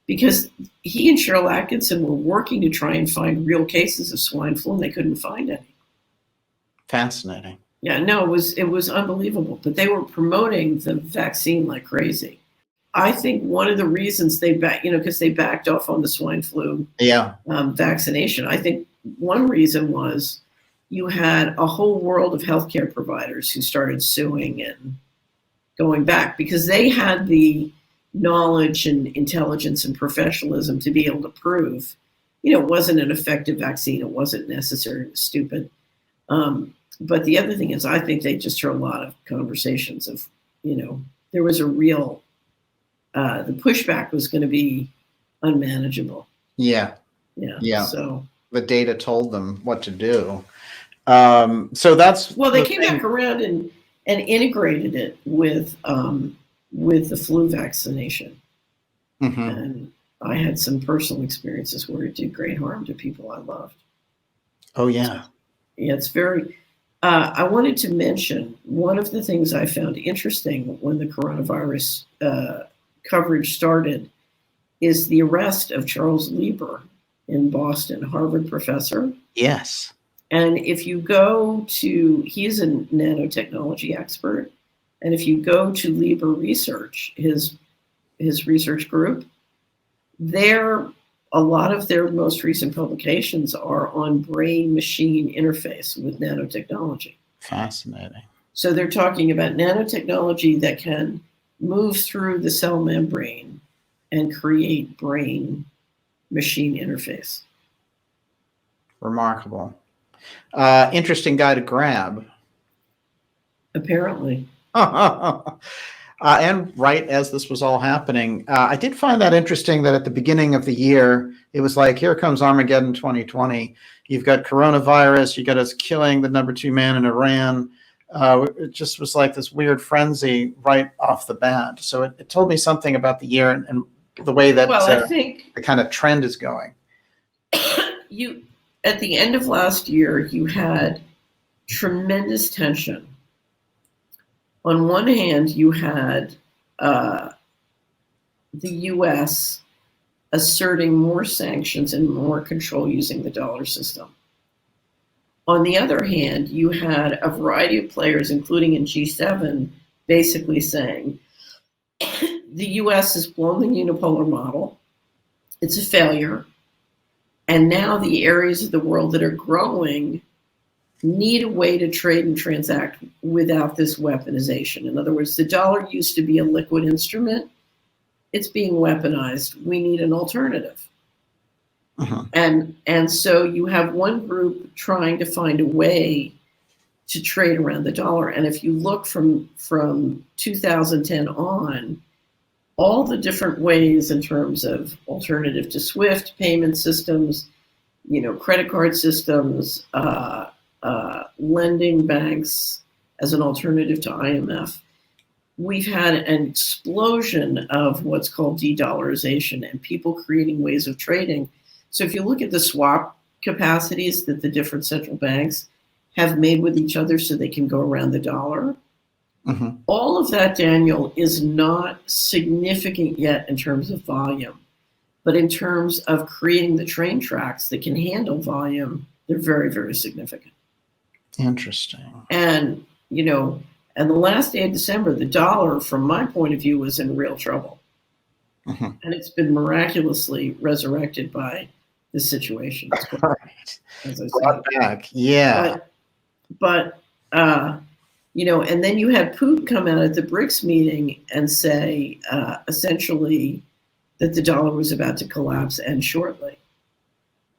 B: because he and Cheryl Atkinson were working to try and find real cases of swine flu, and they couldn't find any.
A: Fascinating.
B: Yeah, no, it was unbelievable. But they were promoting the vaccine like crazy. I think one of the reasons because they backed off on the swine flu vaccination. I think one reason was you had a whole world of healthcare providers who started suing and going back because they had the knowledge and intelligence and professionalism to be able to prove, it wasn't an effective vaccine. It wasn't necessary. It was stupid. But the other thing is, I think they just heard a lot of conversations of, there was a real, the pushback was going to be unmanageable. Yeah. So
A: the data told them what to do. So that's
B: they came back around and integrated it with the flu vaccination. And I had some personal experiences where it did great harm to people I loved.
A: Oh yeah.
B: Yeah, it's very. I wanted to mention one of the things I found interesting when the coronavirus coverage started is the arrest of Charles Lieber in Boston, Harvard professor.
A: Yes.
B: And if you go to, he's a nanotechnology expert, and if you go to Lieber Research, his research group, a lot of their most recent publications are on brain-machine interface with nanotechnology.
A: Fascinating.
B: So they're talking about nanotechnology that can move through the cell membrane and create brain-machine interface.
A: Remarkable. Interesting guy to grab.
B: Apparently.
A: And right as this was all happening, I did find that interesting that at the beginning of the year, it was like, here comes Armageddon 2020. You've got coronavirus. You got us killing the number 2 man in Iran. It just was like this weird frenzy right off the bat. So it told me something about the year and the way that
B: I think
A: the kind of trend is going.
B: At the end of last year, you had tremendous tension. On one hand, you had the U.S. asserting more sanctions and more control using the dollar system. On the other hand, you had a variety of players, including in G7, basically saying the U.S. has blown the unipolar model. It's a failure. And now the areas of the world that are growing need a way to trade and transact without this weaponization. In other words, the dollar used to be a liquid instrument. It's being weaponized. We need an alternative. And so you have one group trying to find a way to trade around the dollar. And if you look from 2010 on, all the different ways in terms of alternative to SWIFT payment systems, credit card systems, lending banks as an alternative to IMF, we've had an explosion of what's called de-dollarization and people creating ways of trading. So if you look at the swap capacities that the different central banks have made with each other so they can go around the dollar, all of that, Daniel, is not significant yet in terms of volume. But in terms of creating the train tracks that can handle volume, they're very, very significant.
A: Interesting.
B: And, And the last day of December, the dollar, from my point of view, was in real trouble.
A: Mhm.
B: And it's been miraculously resurrected by this situation.
A: Right.
B: As I
A: Brought
B: say.
A: back. Yeah.
B: But and then you had Putin come out at the BRICS meeting and say, essentially, that the dollar was about to collapse and shortly.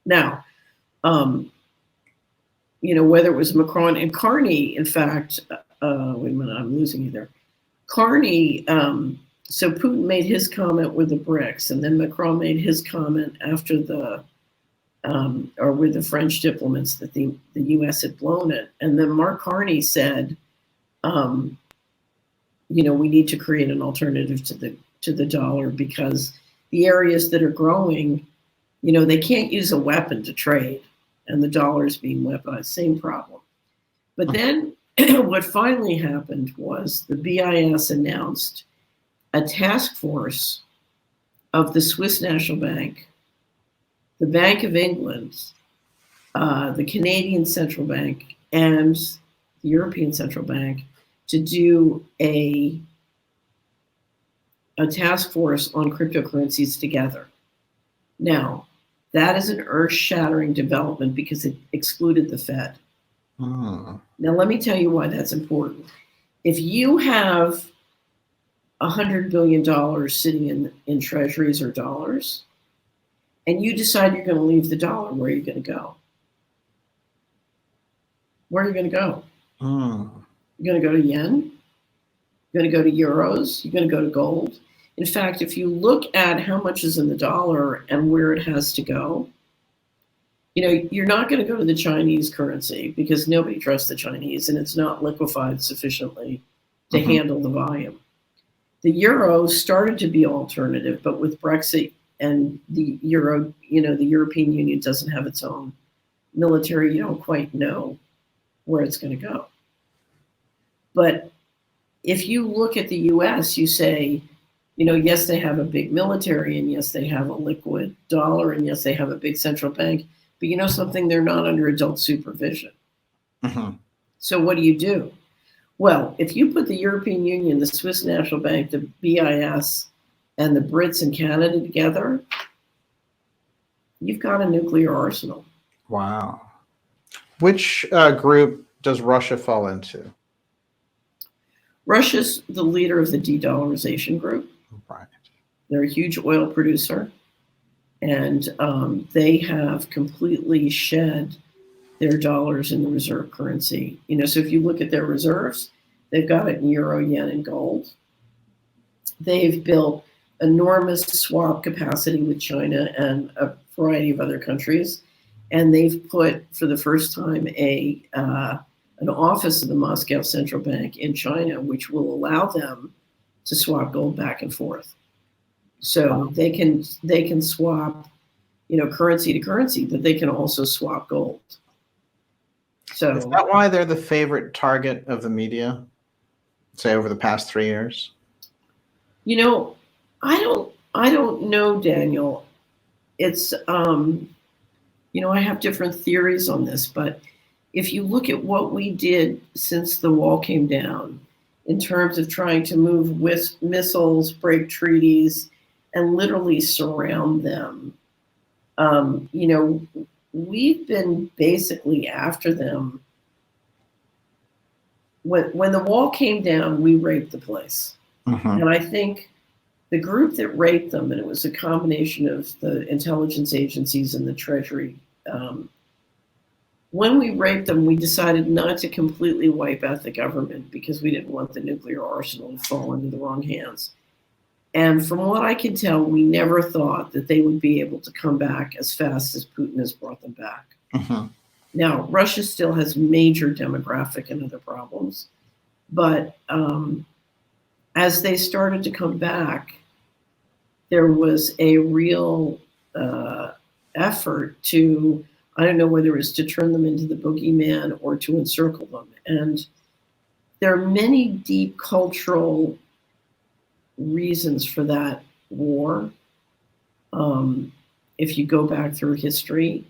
B: Now, whether it was Macron and Carney, in fact, wait a minute, I'm losing you there. Carney, so Putin made his comment with the BRICS, and then Macron made his comment after or with the French diplomats that the U.S. had blown it. And then Mark Carney said, we need to create an alternative to the dollar, because the areas that are growing, they can't use a weapon to trade, and the dollar is being weaponized. Same problem. But then what finally happened was the BIS announced a task force of the Swiss National Bank, the Bank of England, the Canadian Central Bank, and the European Central Bank to do a task force on cryptocurrencies together. Now, that is an earth-shattering development because it excluded the Fed. Now, let me tell you why that's important. If you have $100 billion sitting in treasuries or dollars, and you decide you're going to leave the dollar, where are you going to go? Where are you going to go? You're going to go to yen? You're going to go to euros? You're going to go to gold? In fact, if you look at how much is in the dollar and where it has to go, you're not going to go to the Chinese currency because nobody trusts the Chinese and it's not liquefied sufficiently to handle the volume. The euro started to be alternative, but with Brexit and the euro, the European Union doesn't have its own military. You don't quite know where it's going to go. But if you look at the US, you say, yes, they have a big military, and yes, they have a liquid dollar, and yes, they have a big central bank. But something, they're not under adult supervision. So what do? Well, if you put the European Union, the Swiss National Bank, the BIS, and the Brits and Canada together, you've got a nuclear arsenal.
A: Wow. Which group does Russia fall into?
B: Russia's the leader of the de-dollarization group.
A: Right.
B: They're a huge oil producer, and they have completely shed their dollars in the reserve currency. So if you look at their reserves, they've got it in euro, yen, and gold. They've built enormous swap capacity with China and a variety of other countries, and they've put, for the first time, an office of the Moscow Central Bank in China, which will allow them to swap gold back and forth. So they can swap, currency to currency, but they can also swap gold. So
A: is that why they're the favorite target of the media, say, over the past 3 years?
B: I don't know, Daniel. It's I have different theories on this, but if you look at what we did since the wall came down in terms of trying to move with missiles, break treaties, and literally surround them, we've been basically after them. When the wall came down, we raped the place. And I think the group that raped them, and it was a combination of the intelligence agencies and the Treasury, when we raped them, we decided not to completely wipe out the government because we didn't want the nuclear arsenal to fall into the wrong hands. And from what I can tell, we never thought that they would be able to come back as fast as Putin has brought them back. Now, Russia still has major demographic and other problems, but as they started to come back, there was a real effort to, I don't know whether it was to turn them into the boogeyman or to encircle them. And there are many deep cultural reasons for that war, if you go back through history.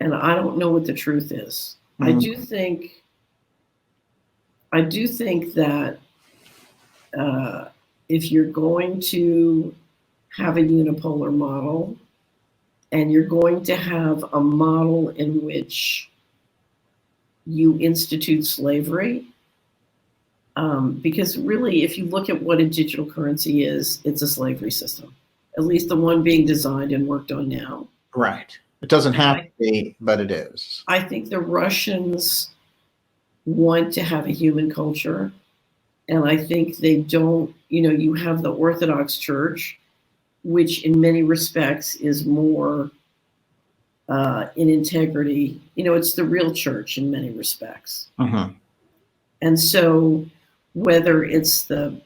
B: And I don't know what the truth is. I do think I do think that if you're going to have a unipolar model, and you're going to have a model in which you institute slavery, because really, if you look at what a digital currency is, it's a slavery system, at least the one being designed and worked on now.
A: Right. It doesn't have to be, but it is.
B: I think the Russians want to have a human culture, and I think they don't, you have the Orthodox Church, which in many respects is more in integrity. It's the real church in many respects.
A: Mm-hmm.
B: And so whether it's the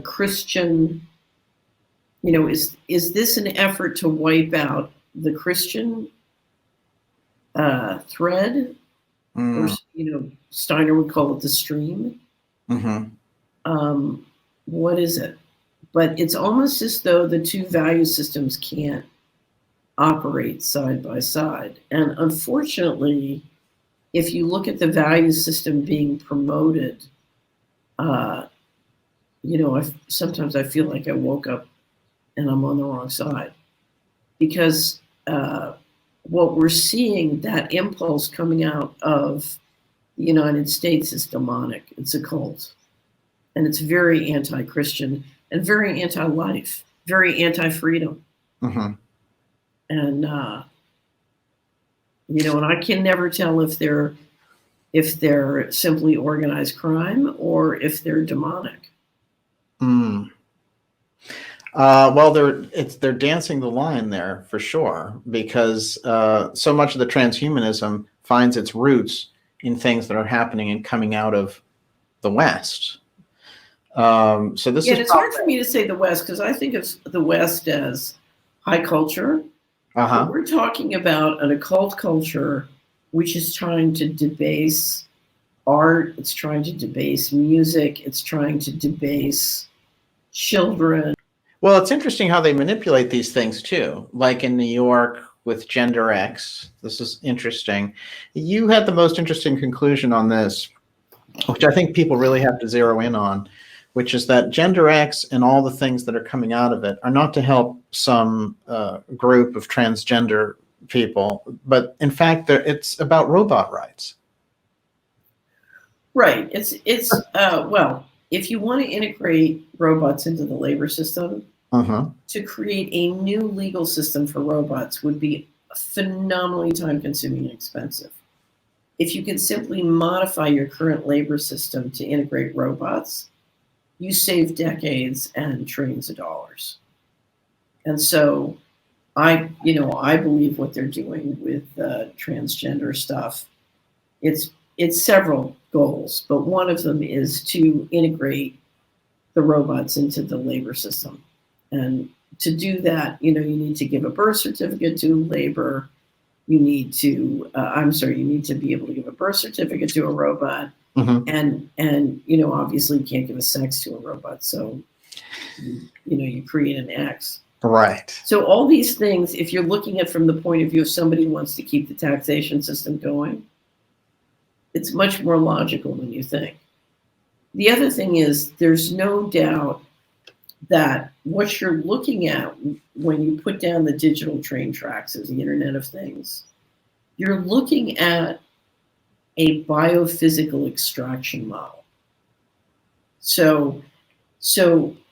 B: Christian, is this an effort to wipe out the Christian thread? Or, Steiner would call it the stream.
A: Mm-hmm.
B: What is it? But it's almost as though the two value systems can't operate side by side. And unfortunately, if you look at the value system being promoted, sometimes I feel like I woke up and I'm on the wrong side, because what we're seeing, that impulse coming out of the United States, is demonic. It's a cult, and it's very anti-Christian and very anti-life, very anti-freedom.
A: Mm-hmm.
B: And and I can never tell if they're simply organized crime or if they're demonic.
A: Well, they're dancing the line there for sure, because so much of the transhumanism finds its roots in things that are happening and coming out of the West. So this is.
B: It's hard for me to say the West, because I think of the West as high culture.
A: Uh-huh.
B: We're talking about an occult culture which is trying to debase art. It's trying to debase music. It's trying to debase children.
A: Well, it's interesting how they manipulate these things too. Like in New York with Gender X. This is interesting. You had the most interesting conclusion on this, which I think people really have to zero in on, which is that Gender X and all the things that are coming out of it are not to help some group of transgender people, but in fact, it's about robot rights.
B: Right. It's well, if you want to integrate robots into the labor system, to create a new legal system for robots would be phenomenally time-consuming and expensive. If you can simply modify your current labor system to integrate robots, you save decades and trillions of dollars. And so I believe what they're doing with transgender stuff, it's several goals, but one of them is to integrate the robots into the labor system. And to do that, you need to give a birth certificate to labor. You need to, you need to be able to give a birth certificate to a robot. And obviously you can't give a sex to a robot. So, you create an X.
A: Right.
B: So all these things, if you're looking at from the point of view of somebody who wants to keep the taxation system going, it's much more logical than you think. The other thing is, there's no doubt that what you're looking at when you put down the digital train tracks as the Internet of Things, you're looking at a biophysical extraction model. So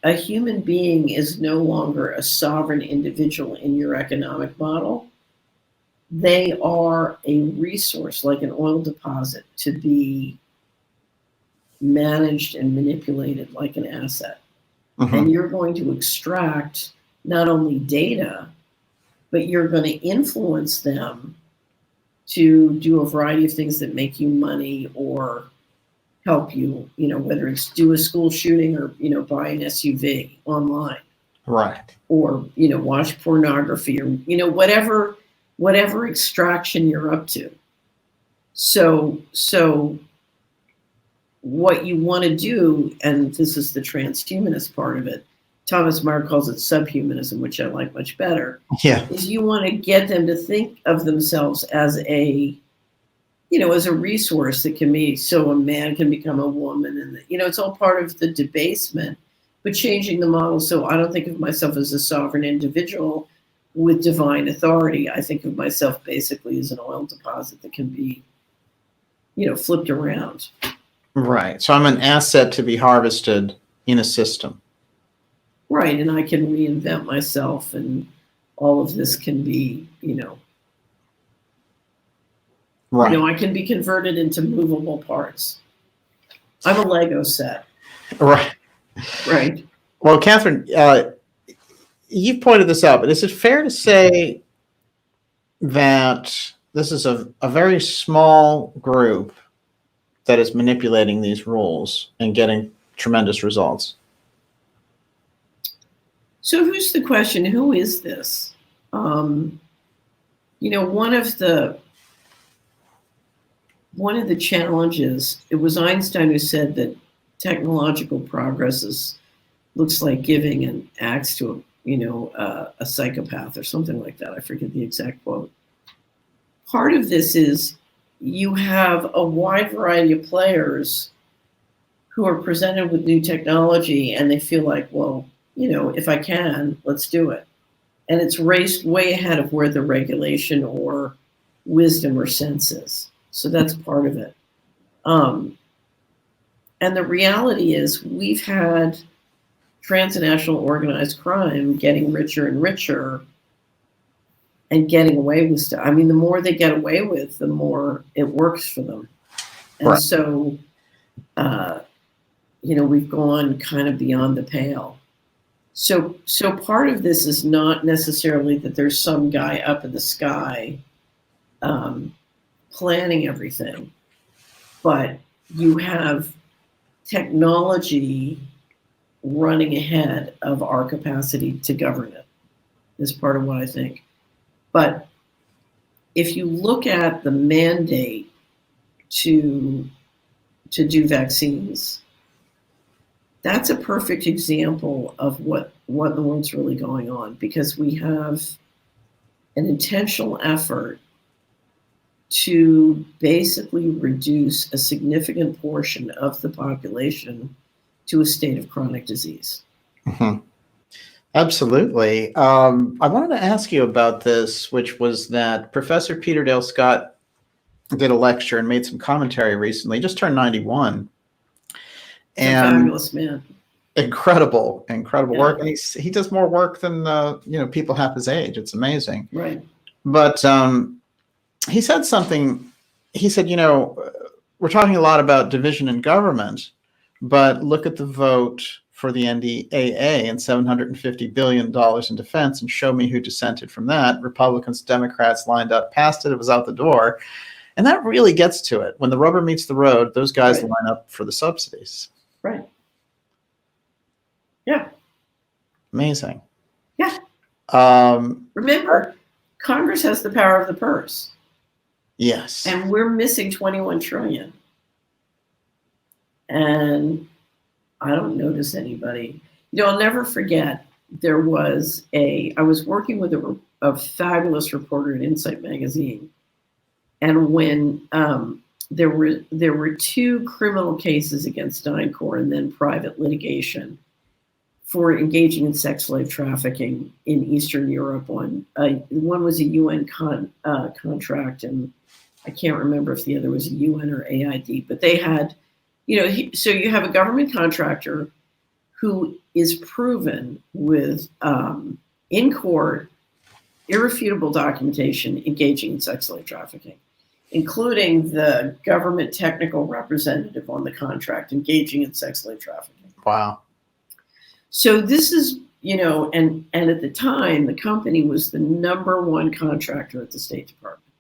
B: a human being is no longer a sovereign individual in your economic model. They are a resource, like an oil deposit, to be managed and manipulated like an asset. And you're going to extract not only data, but you're going to influence them to do a variety of things that make you money or help you, whether it's do a school shooting or, buy an SUV online.
A: Right.
B: Or, watch pornography or, whatever extraction you're up to. So what you want to do, and this is the transhumanist part of it, Thomas Meyer calls it subhumanism, which I like much better.
A: Yeah.
B: Is you want to get them to think of themselves as a as a resource that can be, so a man can become a woman, and it's all part of the debasement, but changing the model. So I don't think of myself as a sovereign individual with divine authority. I think of myself basically as an oil deposit that can be, flipped around.
A: Right. So I'm an asset to be harvested in a system.
B: Right. And I can reinvent myself, and all of this can be,
A: right.
B: I can be converted into movable parts. I'm a Lego set.
A: Right.
B: Right.
A: Well, Catherine, you've pointed this out, but is it fair to say that this is a very small group that is manipulating these rules and getting tremendous results?
B: So who's the question? Who is this? One of the challenges, it was Einstein who said that technological progress looks like giving an axe to a psychopath or something like that. I forget the exact quote. Part of this is you have a wide variety of players who are presented with new technology, and they feel like, well, if I can, let's do it. And it's raced way ahead of where the regulation or wisdom or sense is. So that's part of it. And the reality is we've had transnational organized crime getting richer and richer and getting away with stuff. I mean, the more they get away with, the more it works for them. And
A: right.
B: So, we've gone kind of beyond the pale. So part of this is not necessarily that there's some guy up in the sky planning everything, but you have technology running ahead of our capacity to govern it, is part of what I think. But if you look at the mandate to do vaccines, that's a perfect example of what in the world's really going on, because we have an intentional effort to basically reduce a significant portion of the population to a state of chronic disease.
A: Mm-hmm. Absolutely. I wanted to ask you about this, which was that Professor Peter Dale Scott did a lecture and made some commentary recently. He just turned 91.
B: He's a fabulous man.
A: Incredible work. And he does more work than people half his age. It's amazing.
B: Right.
A: But he said something. He said, we're talking a lot about division in government, but look at the vote for the NDAA and $750 billion in defense, and show me who dissented from that. Republicans, Democrats lined up past it. It was out the door. And that really gets to it. When the rubber meets the road, those guys
B: right.
A: line up for the subsidies.
B: Right. Yeah.
A: Amazing.
B: Yeah. Remember, Congress has the power of the purse.
A: Yes.
B: And we're missing 21 trillion. And I don't notice anybody. I'll never forget, I was working with a fabulous reporter at Insight Magazine. And when there were 2 criminal cases against DynCorp and then private litigation for engaging in sex slave trafficking in Eastern Europe. One was a UN contract, and I can't remember if the other was a UN or AID, but they had, so you have a government contractor who is proven with, in court, irrefutable documentation engaging in sex slave trafficking, including the government technical representative on the contract engaging in sex slave trafficking.
A: Wow.
B: So this is, and at the time, the company was the #1 contractor at the State Department.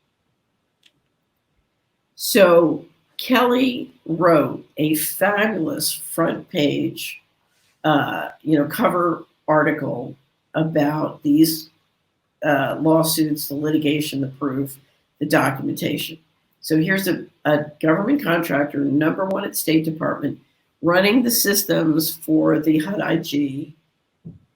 B: So Kelly wrote a fabulous front page, cover article about these lawsuits, the litigation, the proof, the documentation. So here's a government contractor, #1 at State Department, running the systems for the HUD-IG,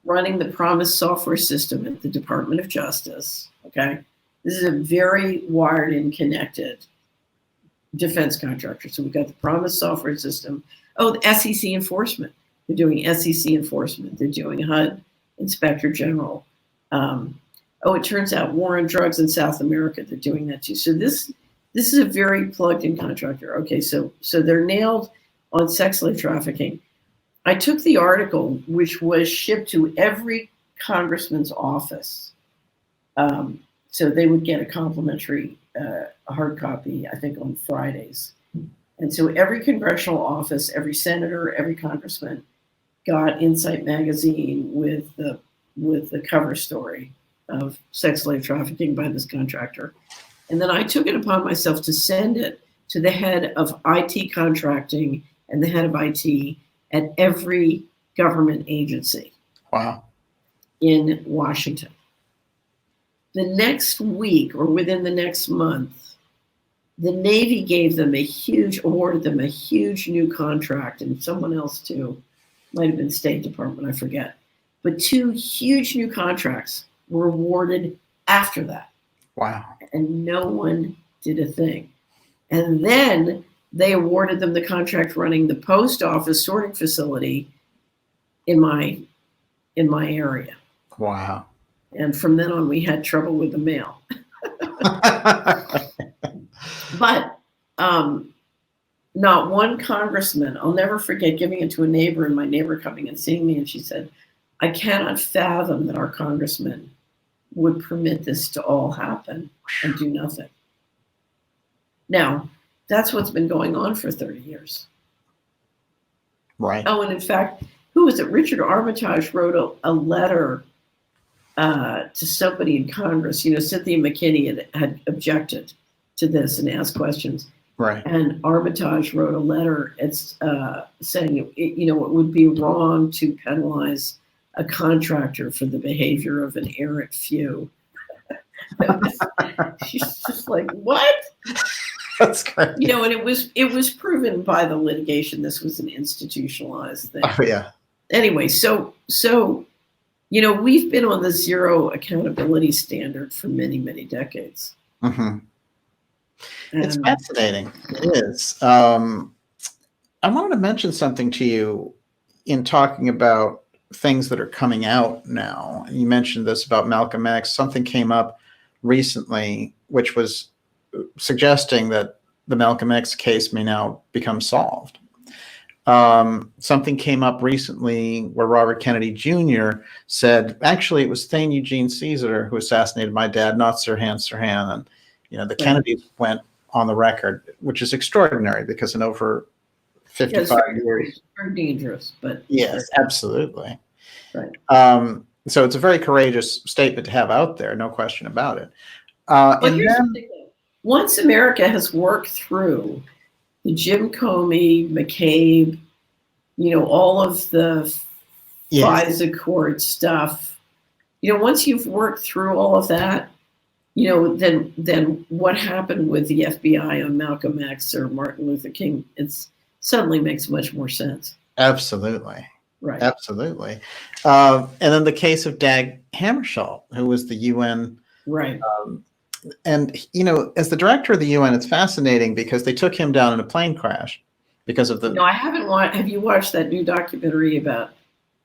B: running the Promise software system at the Department of Justice. Okay, this is a very wired and connected defense contractors. So we've got the Promise software system. Oh, the SEC enforcement. They're doing SEC enforcement. They're doing HUD Inspector General. It turns out war on drugs in South America. They're doing that too. So this is a very plugged-in contractor. Okay, so they're nailed on sex slave trafficking. I took the article, which was shipped to every congressman's office. So they would get a complimentary hard copy, I think, on Fridays. And so every congressional office, every senator, every congressman got Insight magazine with the cover story of sex slave trafficking by this contractor. And then I took it upon myself to send it to the head of IT contracting and the head of IT at every government agency.
A: Wow.
B: In Washington. The next week or within the next month, the Navy awarded them a huge new contract, and someone else too, might have been State Department, I forget. But 2 huge new contracts were awarded after that.
A: Wow. And
B: no one did a thing. And then they awarded them the contract running the post office sorting facility in my area.
A: Wow.
B: And from then on, we had trouble with the mail. But not one congressman, I'll never forget giving it to a neighbor and my neighbor coming and seeing me. And she said, I cannot fathom that our congressman would permit this to all happen and do nothing. Now, that's what's been going on for 30 years.
A: Right.
B: Oh, and in fact, who was it? Richard Armitage wrote a letter to somebody in Congress. Cynthia McKinney had objected to this and asked questions.
A: Right.
B: And Armitage wrote a letter saying, it would be wrong to penalize a contractor for the behavior of an errant few. She's just like, what?
A: That's great.
B: And it was proven by the litigation this was an institutionalized thing.
A: Oh, yeah.
B: Anyway, so we've been on the zero accountability standard for many, many decades.
A: Mm-hmm. It's fascinating. It is. I wanted to mention something to you in talking about things that are coming out now. You mentioned this about Malcolm X. Something came up recently, which was suggesting that the Malcolm X case may now become solved. Something came up recently where Robert Kennedy Jr. said, actually, it was Thane Eugene Caesar who assassinated my dad, not Sirhan Sirhan. And, the Kennedys went on the record, which is extraordinary because in over 55 years.
B: Very dangerous, but.
A: Yes, absolutely.
B: Right.
A: So it's a very courageous statement to have out there, no question about it.
B: Once America has worked through the Jim Comey, McCabe, all of the FISA court stuff, once you've worked through all of that, then what happened with the FBI on Malcolm X or Martin Luther King, it suddenly makes much more sense.
A: Absolutely.
B: Right.
A: Absolutely. And then the case of Dag Hammarskjöld, who was the UN.
B: Right.
A: And, as the director of the UN, it's fascinating because they took him down in a plane crash because of the.
B: No, I haven't watched. Have you watched that new documentary about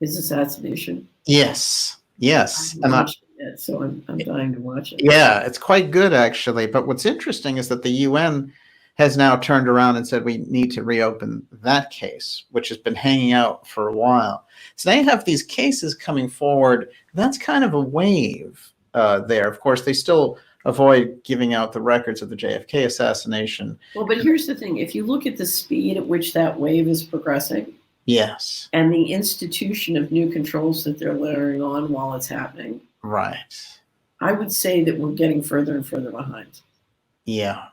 B: his assassination?
A: Yes. Yes.
B: I haven't watched it yet, so I'm dying to watch it.
A: Yeah, it's quite good, actually. But what's interesting is that the UN has now turned around and said we need to reopen that case, which has been hanging out for a while. So they have these cases coming forward. That's kind of a wave there. Of course, they still avoid giving out the records of the JFK assassination.
B: Well, but here's the thing. If you look at the speed at which that wave is progressing,
A: yes,
B: and the institution of new controls that they're layering on while it's happening,
A: right,
B: I would say that we're getting further and further behind.
A: Yeah.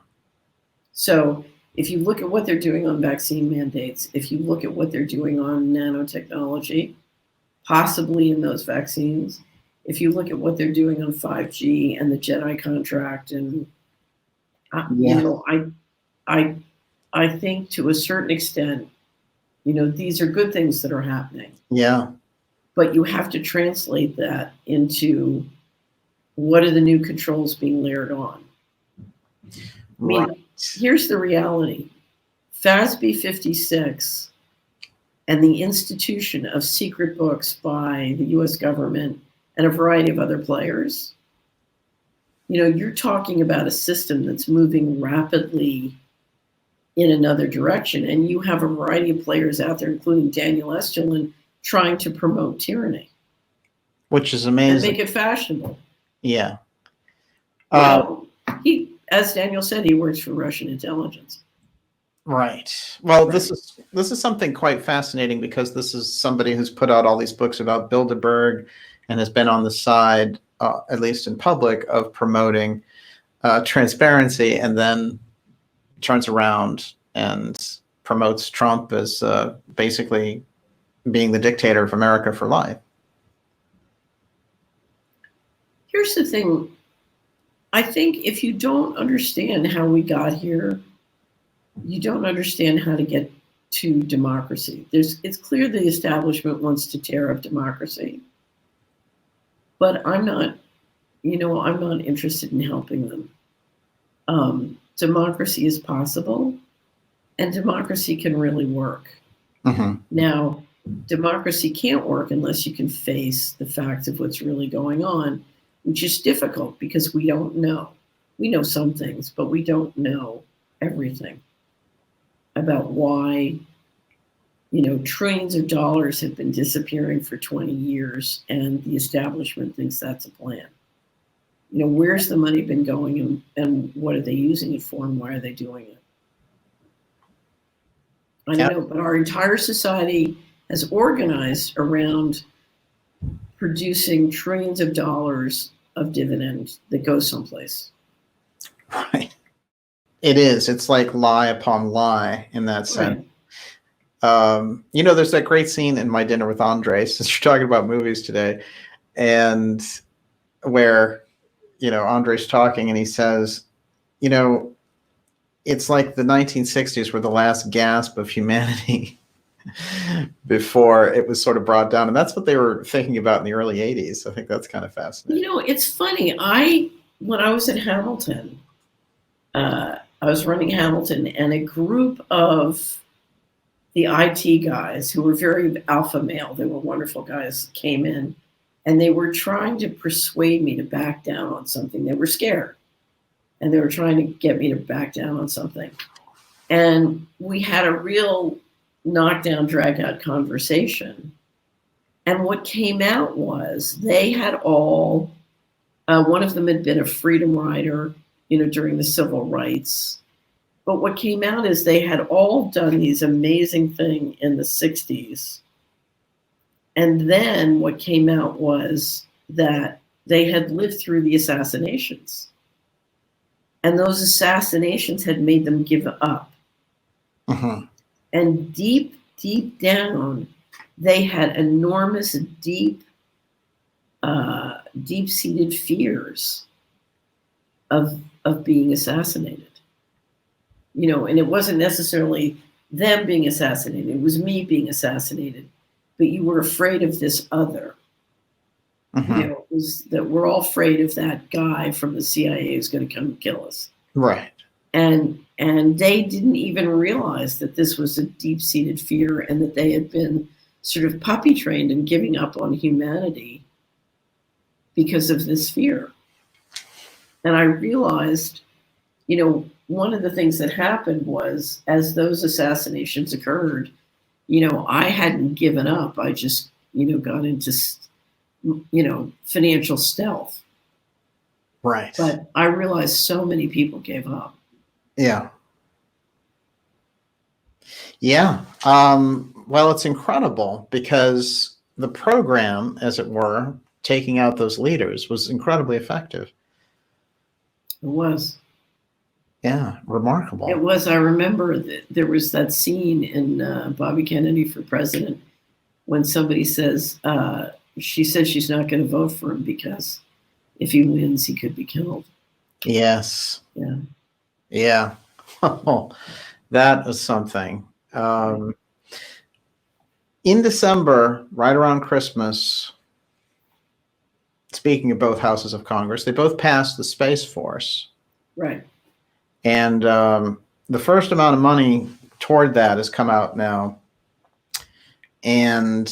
B: So if you look at what they're doing on vaccine mandates, if you look at what they're doing on nanotechnology, possibly in those vaccines, if you look at what they're doing on 5G and the Jedi contract, and I think to a certain extent, these are good things that are happening.
A: Yeah.
B: But you have to translate that into what are the new controls being layered on. I mean, here's the reality. FASB 56 and the institution of secret books by the US government and a variety of other players, you're talking about a system that's moving rapidly in another direction. And you have a variety of players out there, including Daniel Estulin, trying to promote tyranny.
A: Which is amazing.
B: And make it fashionable.
A: Yeah.
B: As Daniel said, he works for Russian intelligence.
A: Right. Well, right. This is something quite fascinating, because this is somebody who's put out all these books about Bilderberg and has been on the side, at least in public, of promoting transparency, and then turns around and promotes Trump as basically being the dictator of America for life.
B: Here's the thing. I think if you don't understand how we got here, you don't understand how to get to democracy. It's clear the establishment wants to tear up democracy, but I'm not interested in helping them. Democracy is possible, and democracy can really work.
A: Mm-hmm.
B: Now, democracy can't work unless you can face the facts of what's really going on, which is difficult because we don't know. We know some things, but we don't know everything about why, trillions of dollars have been disappearing for 20 years, and the establishment thinks that's a plan. Where's the money been going, and what are they using it for, and why are they doing it? I don't know, but our entire society has organized around producing trillions of dollars of dividends that go someplace.
A: Right. It is. It's like lie upon lie in that sense. Right. There's that great scene in My Dinner with Andre, since you're talking about movies today, and where, Andre's talking and he says, it's like the 1960s were the last gasp of humanity before it was sort of brought down. And that's what they were thinking about in the early 80s. I think that's kind of fascinating.
B: It's funny. When I was at Hamilton, I was running Hamilton, and a group of the IT guys who were very alpha male, they were wonderful guys, came in, and they were trying to persuade me to back down on something. They were scared, and they were trying to get me to back down on something. And we had a real knockdown, drag out conversation. And what came out was they had all, one of them had been a freedom rider, during the civil rights. But what came out is they had all done these amazing things in the 60s. And then what came out was that they had lived through the assassinations. And those assassinations had made them give up.
A: Uh-huh.
B: And deep, deep down, they had enormous, deep-seated fears of being assassinated. And it wasn't necessarily them being assassinated. It was me being assassinated. But you were afraid of this other.
A: Uh-huh.
B: It was that we're all afraid of that guy from the CIA who's going to come and kill us.
A: Right.
B: And they didn't even realize that this was a deep-seated fear, and that they had been sort of puppy trained in giving up on humanity because of this fear. And I realized, one of the things that happened was, as those assassinations occurred, I hadn't given up. I just, got into, financial stealth.
A: Right.
B: But I realized so many people gave up.
A: Yeah. Yeah. Well, it's incredible, because the program, as it were, taking out those leaders was incredibly effective.
B: It was.
A: Yeah, remarkable.
B: It was. I remember that there was that scene in Bobby Kennedy for President when somebody says, she said she's not going to vote for him because if he wins, he could be killed.
A: Yes.
B: Yeah.
A: Yeah. Oh, that was something. In December, right around Christmas, speaking of both houses of Congress, they both passed the Space Force.
B: Right.
A: And the first amount of money toward that has come out now. And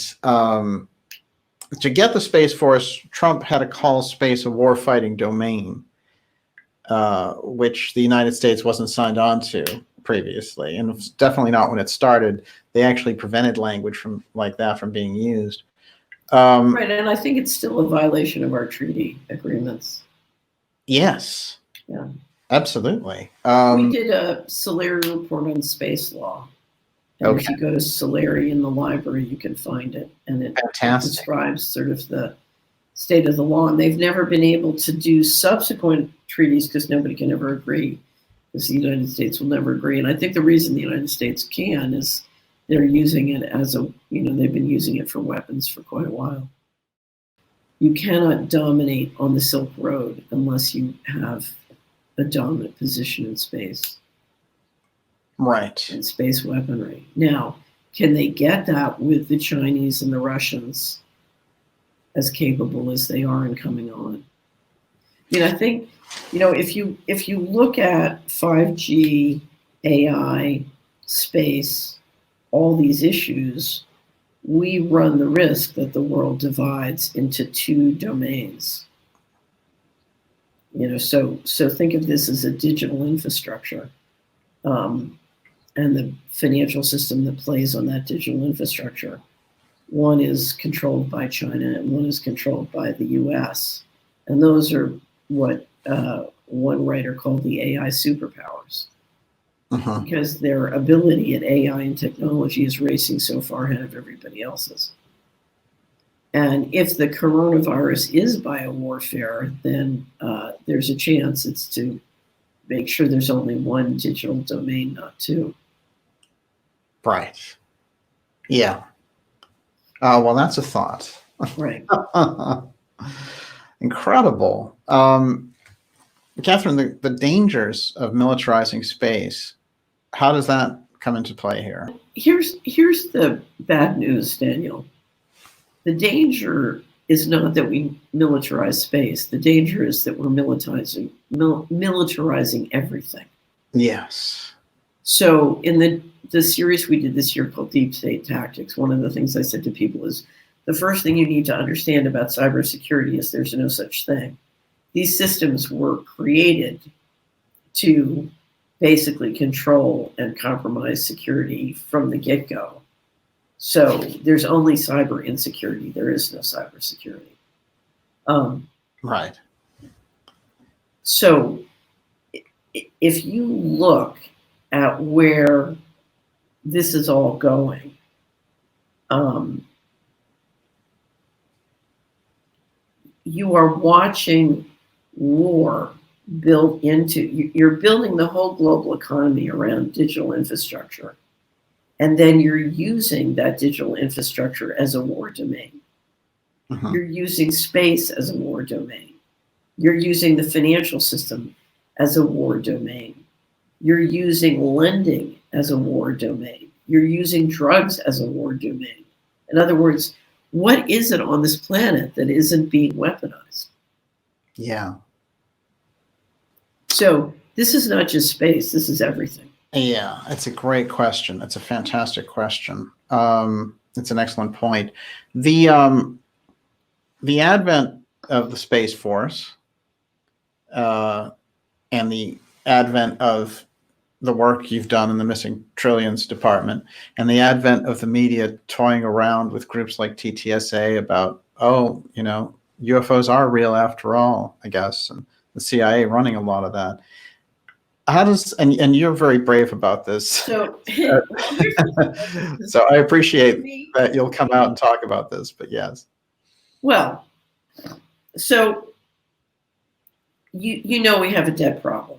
A: to get the Space Force, Trump had to call space a warfighting domain, which the United States wasn't signed on to previously, and it's definitely not when it started. They actually prevented language from like that from being used.
B: Right, and I think it's still a violation of our treaty agreements.
A: Yes.
B: Yeah.
A: Absolutely.
B: We did a Solari report on space law. And
A: Okay.
B: if you go to Solari in the library, you can find it. And it describes sort of the state of the law. And they've never been able to do subsequent treaties because nobody can ever agree, because the United States will never agree. And I think the reason the United States can is they're using it as a, they've been using it for weapons for quite a while. You cannot dominate on the Silk Road unless you have a dominant position in space.
A: Right.
B: And space weaponry. Now, can they get that with the Chinese and the Russians as capable as they are in coming on? I think, if you look at 5G, AI, space, all these issues, we run the risk that the world divides into two domains. So think of this as a digital infrastructure, and the financial system that plays on that digital infrastructure. One is controlled by China and one is controlled by the US. And those are what one writer called the AI superpowers. Because their ability at AI and technology is racing so far ahead of everybody else's. And if the coronavirus is biowarfare, then there's a chance it's to make sure there's only one digital domain, not two.
A: Right. Yeah. Well, that's a thought.
B: Right.
A: Incredible. Catherine, the dangers of militarizing space, how does that come into play here?
B: Here's the bad news, Daniel. The danger is not that we militarize space. The danger is that we're militarizing everything.
A: Yes.
B: So in the series we did this year called Deep State Tactics, one of the things I said to people is the first thing you need to understand about cybersecurity is there's no such thing. These systems were created to basically control and compromise security from the get-go. So there's only cyber insecurity. There is no cybersecurity.
A: Right.
B: So if you look at where this is all going, you are watching war built into, you're building the whole global economy around digital infrastructure. And then you're using that digital infrastructure as a war domain. You're using space as a war domain. You're using the financial system as a war domain. You're using lending as a war domain. You're using drugs as a war domain. In other words, what is it on this planet that isn't being weaponized?
A: Yeah.
B: So this is not just space, this is everything.
A: Yeah, it's a great question. It's a fantastic question. It's an excellent point. The advent of the Space Force and the advent of the work you've done in the Missing Trillions Department and the advent of the media toying around with groups like TTSA about, UFOs are real after all, I guess, and the CIA running a lot of that. How does, and you're very brave about this. So I appreciate that you'll come out and talk about this, but yes.
B: Well, so we have a debt problem.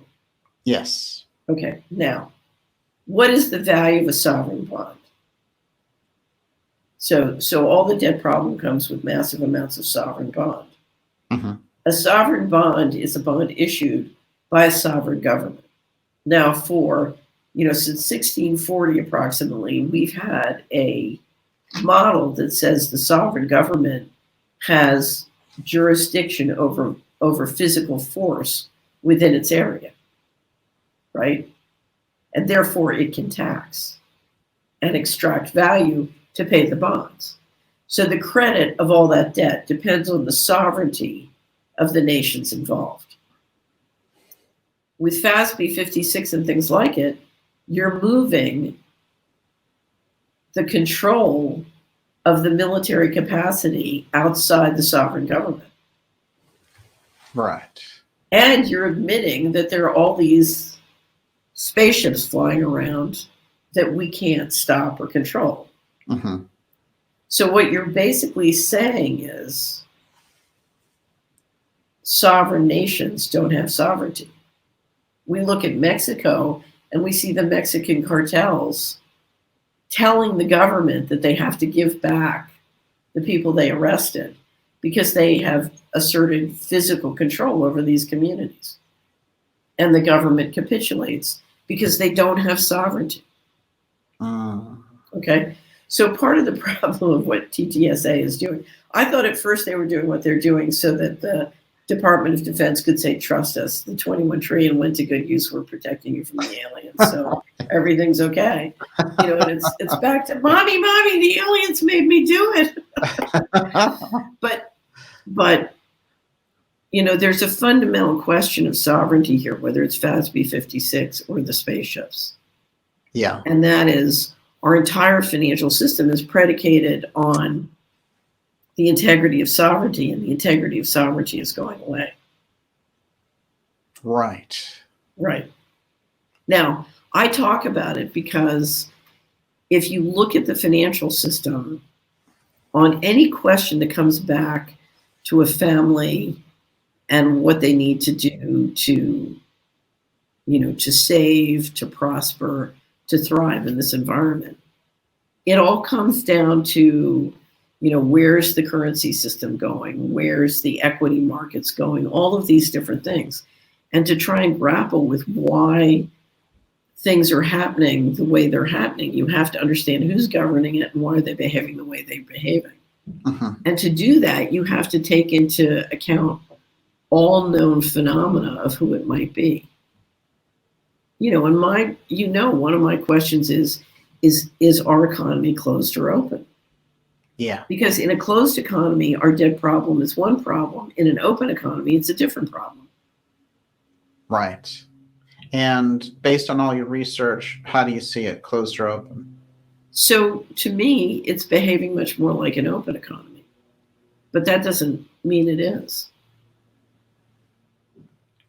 A: Yes.
B: Okay, now, what is the value of a sovereign bond? So all the debt problem comes with massive amounts of sovereign bond. A sovereign bond is a bond issued by a sovereign government. Now, for, since 1640 approximately, we've had a model that says the sovereign government has jurisdiction over physical force within its area. right? And therefore it can tax and extract value to pay the bonds. So the credit of all that debt depends on the sovereignty of the nations involved. With FASB 56 and things like it, you're moving the control of the military capacity outside the sovereign government.
A: Right.
B: And you're admitting that there are all these spaceships flying around that we can't stop or control.
A: Mm-hmm.
B: So what you're basically saying is sovereign nations don't have sovereignty. We look at Mexico and we see the Mexican cartels telling the government that they have to give back the people they arrested because they have asserted physical control over these communities. And the government capitulates because they don't have sovereignty. Okay? So part of the problem of what TTSA is doing, I thought at first they were doing what they're doing so that the Department of Defense could say, trust us, the 21 trillion went to good use, we're protecting you from the aliens, so everything's okay. You know, and it's back to, mommy, the aliens made me do it. But you know, there's a fundamental question of sovereignty here, whether it's FASB 56 or the spaceships.
A: Yeah.
B: And that is, our entire financial system is predicated on the integrity of sovereignty, and the integrity of sovereignty is going away.
A: Right.
B: Right. Now, I talk about it because if you look at the financial system, on any question that comes back to a family and what they need to do to, you know, to save, to prosper, to thrive in this environment, it all comes down to, you know, where's the currency system going? Where's the equity markets going? All of these different things. And to try and grapple with why things are happening the way they're happening, you have to understand who's governing it and why they're behaving the way they're behaving.
A: Uh-huh.
B: And to do that, you have to take into account all known phenomena of who it might be. You know, and one of my questions is our economy closed or open?
A: Yeah.
B: Because in a closed economy, our debt problem is one problem. In an open economy, it's a different problem.
A: Right. And based on all your research, how do you see it, closed or open?
B: So to me, it's behaving much more like an open economy. But that doesn't mean it is.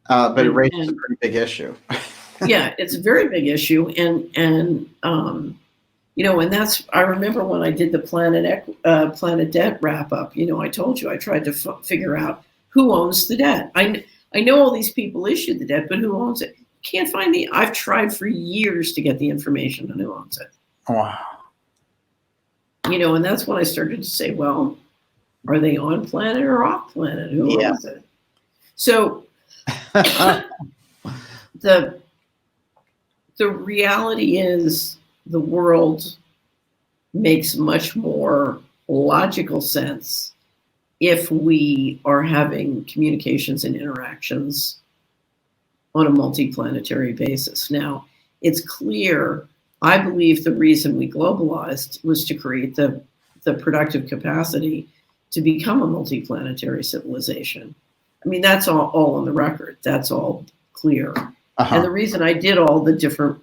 A: But it raises a pretty big issue.
B: Yeah, it's a very big issue. And you know, and that's, I remember when I did the Planet Debt wrap up, you know, I told you I tried to figure out who owns the debt. I know all these people issued the debt, but who owns it? Can't find I've tried for years to get the information on who owns it.
A: Wow.
B: You know, and that's when I started to say, well, are they on planet or off planet? Who owns it? So the reality is the world makes much more logical sense if we are having communications and interactions on a multi-planetary basis. Now, it's clear, I believe the reason we globalized was to create the productive capacity to become a multi-planetary civilization. I mean, that's all on the record. That's all clear. Uh-huh. And the reason I did all the different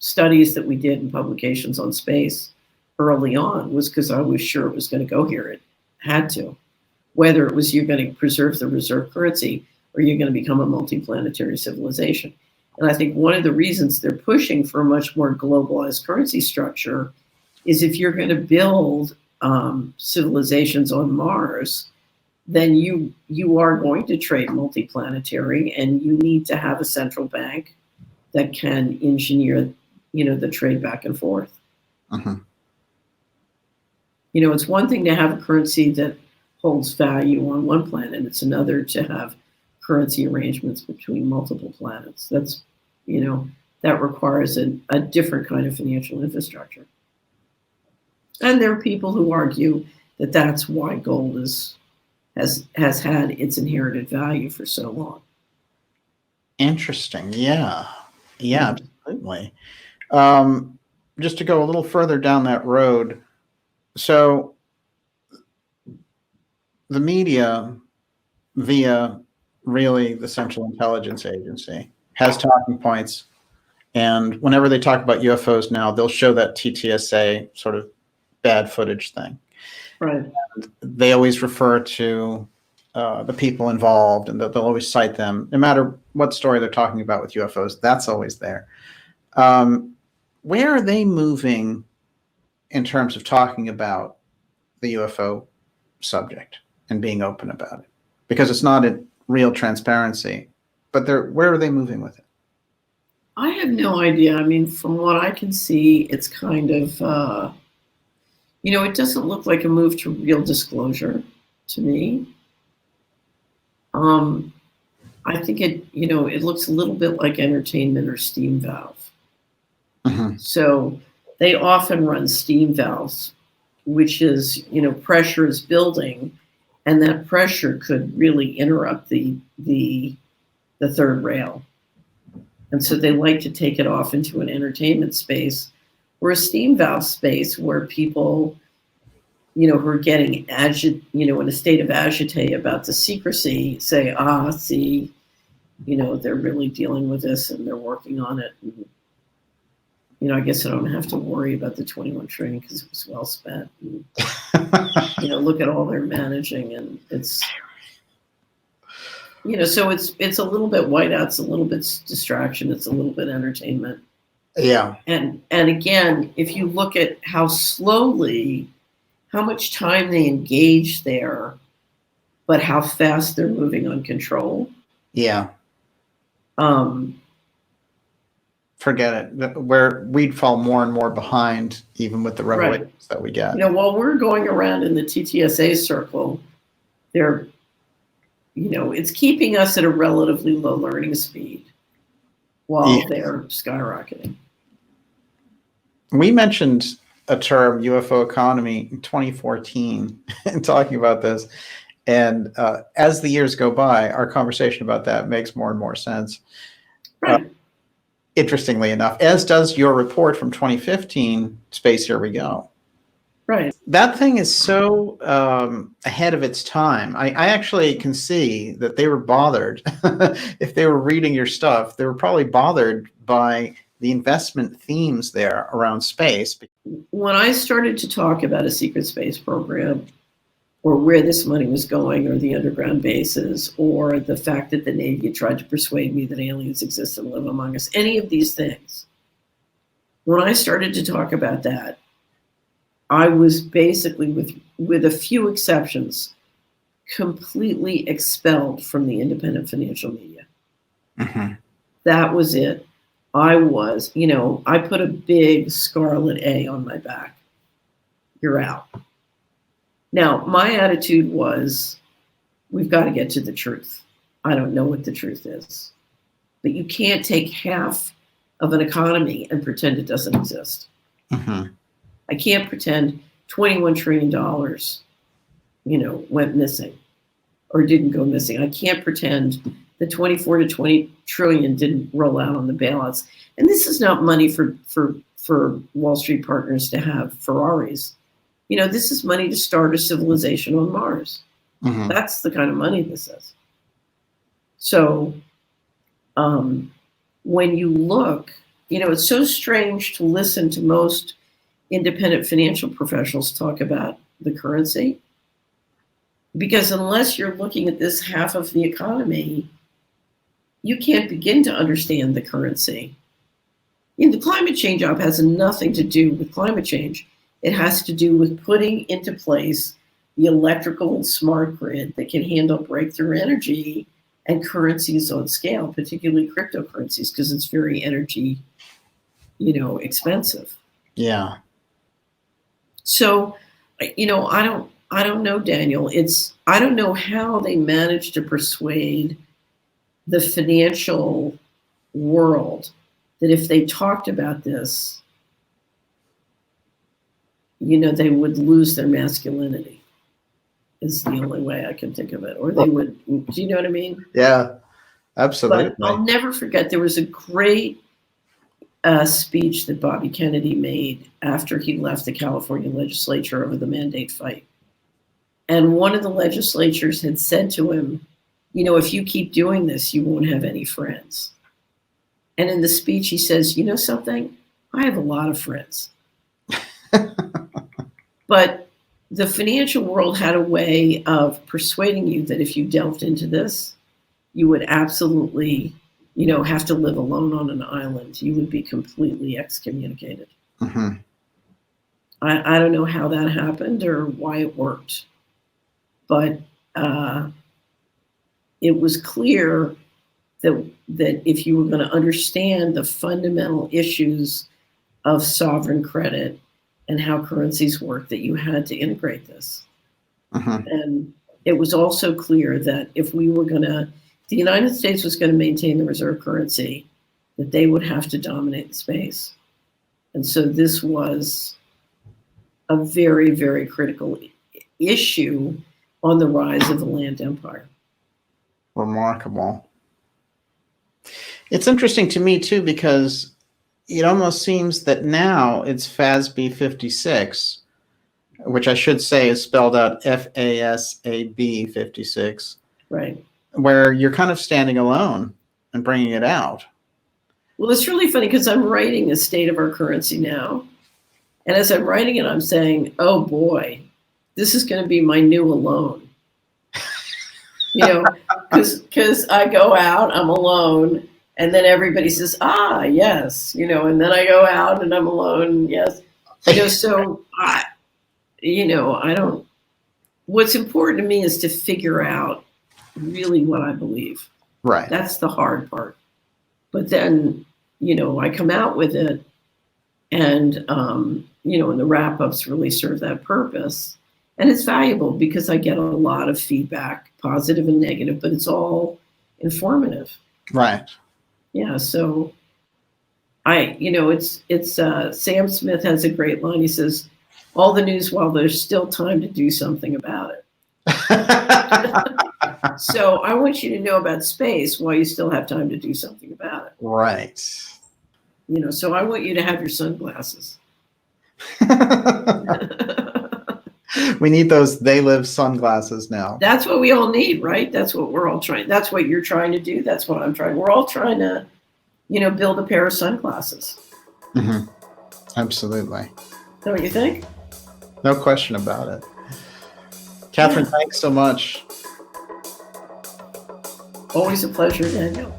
B: studies that we did in publications on space early on was because I was sure it was going to go here. It had to. Whether it was you're going to preserve the reserve currency or you're going to become a multi-planetary civilization. And I think one of the reasons they're pushing for a much more globalized currency structure is if you're going to build civilizations on Mars, then you are going to trade multi-planetary, and you need to have a central bank that can engineer, you know, the trade back and forth.
A: Uh-huh.
B: You know, it's one thing to have a currency that holds value on one planet. It's another to have currency arrangements between multiple planets. That's, you know, that requires a different kind of financial infrastructure. And there are people who argue that that's why gold has had its inherited value for so long.
A: Interesting, yeah. Yeah, absolutely. Just to go a little further down that road, so the media, via really the Central Intelligence Agency, has talking points. And whenever they talk about UFOs now, they'll show that TTSA sort of bad footage thing.
B: Right.
A: And they always refer to the people involved, and they'll always cite them. No matter what story they're talking about with UFOs, that's always there. Where are they moving in terms of talking about the UFO subject and being open about it? Because it's not a real transparency, but where are they moving with it?
B: I have no idea. I mean, from what I can see, it's kind of, it doesn't look like a move to real disclosure to me. I think it looks a little bit like entertainment or steam valve.
A: Mm-hmm.
B: So they often run steam valves, which is, pressure is building, and that pressure could really interrupt the third rail. And so they like to take it off into an entertainment space or a steam valve space where people, who are getting in a state of agite about the secrecy say, see, they're really dealing with this and they're working on it. And, I guess I don't have to worry about the 21 trillion because it was well spent. And, look at all they're managing, and it's, so it's a little bit whiteout, it's a little bit distraction, it's a little bit entertainment.
A: Yeah.
B: And again, if you look at how much time they engage there, but how fast they're moving on control.
A: Yeah. Forget it. Where we'd fall more and more behind, even with the revelations that we get.
B: While we're going around in the TTSA circle, they're, it's keeping us at a relatively low learning speed while they're skyrocketing. We
A: mentioned a term, UFO economy, in 2014 and talking about this. And as the years go by, our conversation about that makes more and more sense.
B: Right.
A: Interestingly enough, as does your report from 2015, Space Here We Go.
B: Right.
A: That thing is so ahead of its time. I actually can see that they were bothered. If they were reading your stuff, they were probably bothered by the investment themes there around space.
B: When I started to talk about a secret space program, or where this money was going, or the underground bases, or the fact that the Navy had tried to persuade me that aliens exist and live among us, any of these things, when I started to talk about that, I was basically, with a few exceptions, completely expelled from the independent financial media.
A: Mm-hmm.
B: That was it. I was, I put a big scarlet A on my back. You're out. Now, my attitude was, we've got to get to the truth. I don't know what the truth is. But you can't take half of an economy and pretend it doesn't exist.
A: Mm-hmm.
B: I can't pretend $21 trillion, went missing or didn't go missing. I can't pretend the 24 to 20 trillion didn't roll out on the bailouts. And this is not money for Wall Street partners to have Ferraris. This is money to start a civilization on Mars.
A: Mm-hmm.
B: That's the kind of money this is. So when you look, it's so strange to listen to most independent financial professionals talk about the currency, because unless you're looking at this half of the economy, you can't begin to understand the currency. The climate change job has nothing to do with climate change. It has to do with putting into place the electrical smart grid that can handle breakthrough energy and currencies on scale, particularly cryptocurrencies, because it's very energy, expensive.
A: Yeah.
B: So, I don't know, Daniel. I don't know how they managed to persuade the financial world that if they talked about this, they would lose their masculinity, is the only way I can think of it. Or they would, do you know what I mean?
A: Yeah, absolutely.
B: But I'll never forget, there was a great a speech that Bobby Kennedy made after he left the California legislature over the mandate fight. And one of the legislators had said to him, you know, if you keep doing this, you won't have any friends. And in the speech, he says, you know something? I have a lot of friends. But the financial world had a way of persuading you that if you delved into this, you would absolutely, you know, have to live alone on an island. You would be completely excommunicated.
A: Mm-hmm.
B: I don't know how that happened or why it worked, but it was clear that if you were going to understand the fundamental issues of sovereign credit and how currencies work, that you had to integrate this.
A: Mm-hmm.
B: And it was also clear that if the United States was going to maintain the reserve currency, that they would have to dominate the space. And so this was a very, very critical issue on the rise of the land empire.
A: Remarkable. It's interesting to me, too, because it almost seems that now it's FASB 56, which I should say is spelled out FASAB 56.
B: Right.
A: Where you're kind of standing alone and bringing it out.
B: Well, it's really funny because I'm writing a state of our currency now. And as I'm writing it, I'm saying, oh boy, this is going to be my new alone. You know, because I go out, I'm alone, and then everybody says, yes, you know, and then I go out and I'm alone, yes. You know, so what's important to me is to figure out really what I believe.
A: Right.
B: That's the hard part. But then, you know, I come out with it and, you know, and the wrap-ups really serve that purpose. And it's valuable because I get a lot of feedback, positive and negative, but it's all informative.
A: Right.
B: Yeah. So it's Sam Smith has a great line. He says, all the news while there's still time to do something about it. So I want you to know about space while you still have time to do something about it.
A: Right.
B: You know, so I want you to have your sunglasses.
A: We need those They Live sunglasses now.
B: That's what we all need, right? That's what we're all trying. That's what you're trying to do. That's what I'm trying. We're all trying to, you know, build a pair of sunglasses.
A: Mm-hmm. Absolutely.
B: Don't you think?
A: No question about it. Catherine, thanks so much.
B: Always a pleasure, Daniel.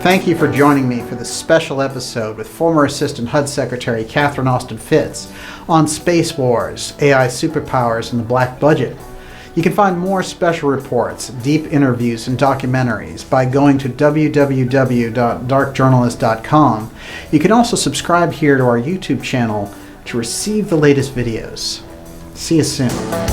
A: Thank you for joining me for this special episode with former Assistant HUD Secretary Catherine Austin Fitts on Space Wars, AI Superpowers, and the Black Budget. You can find more special reports, deep interviews, and documentaries by going to www.darkjournalist.com. You can also subscribe here to our YouTube channel to receive the latest videos. See you soon.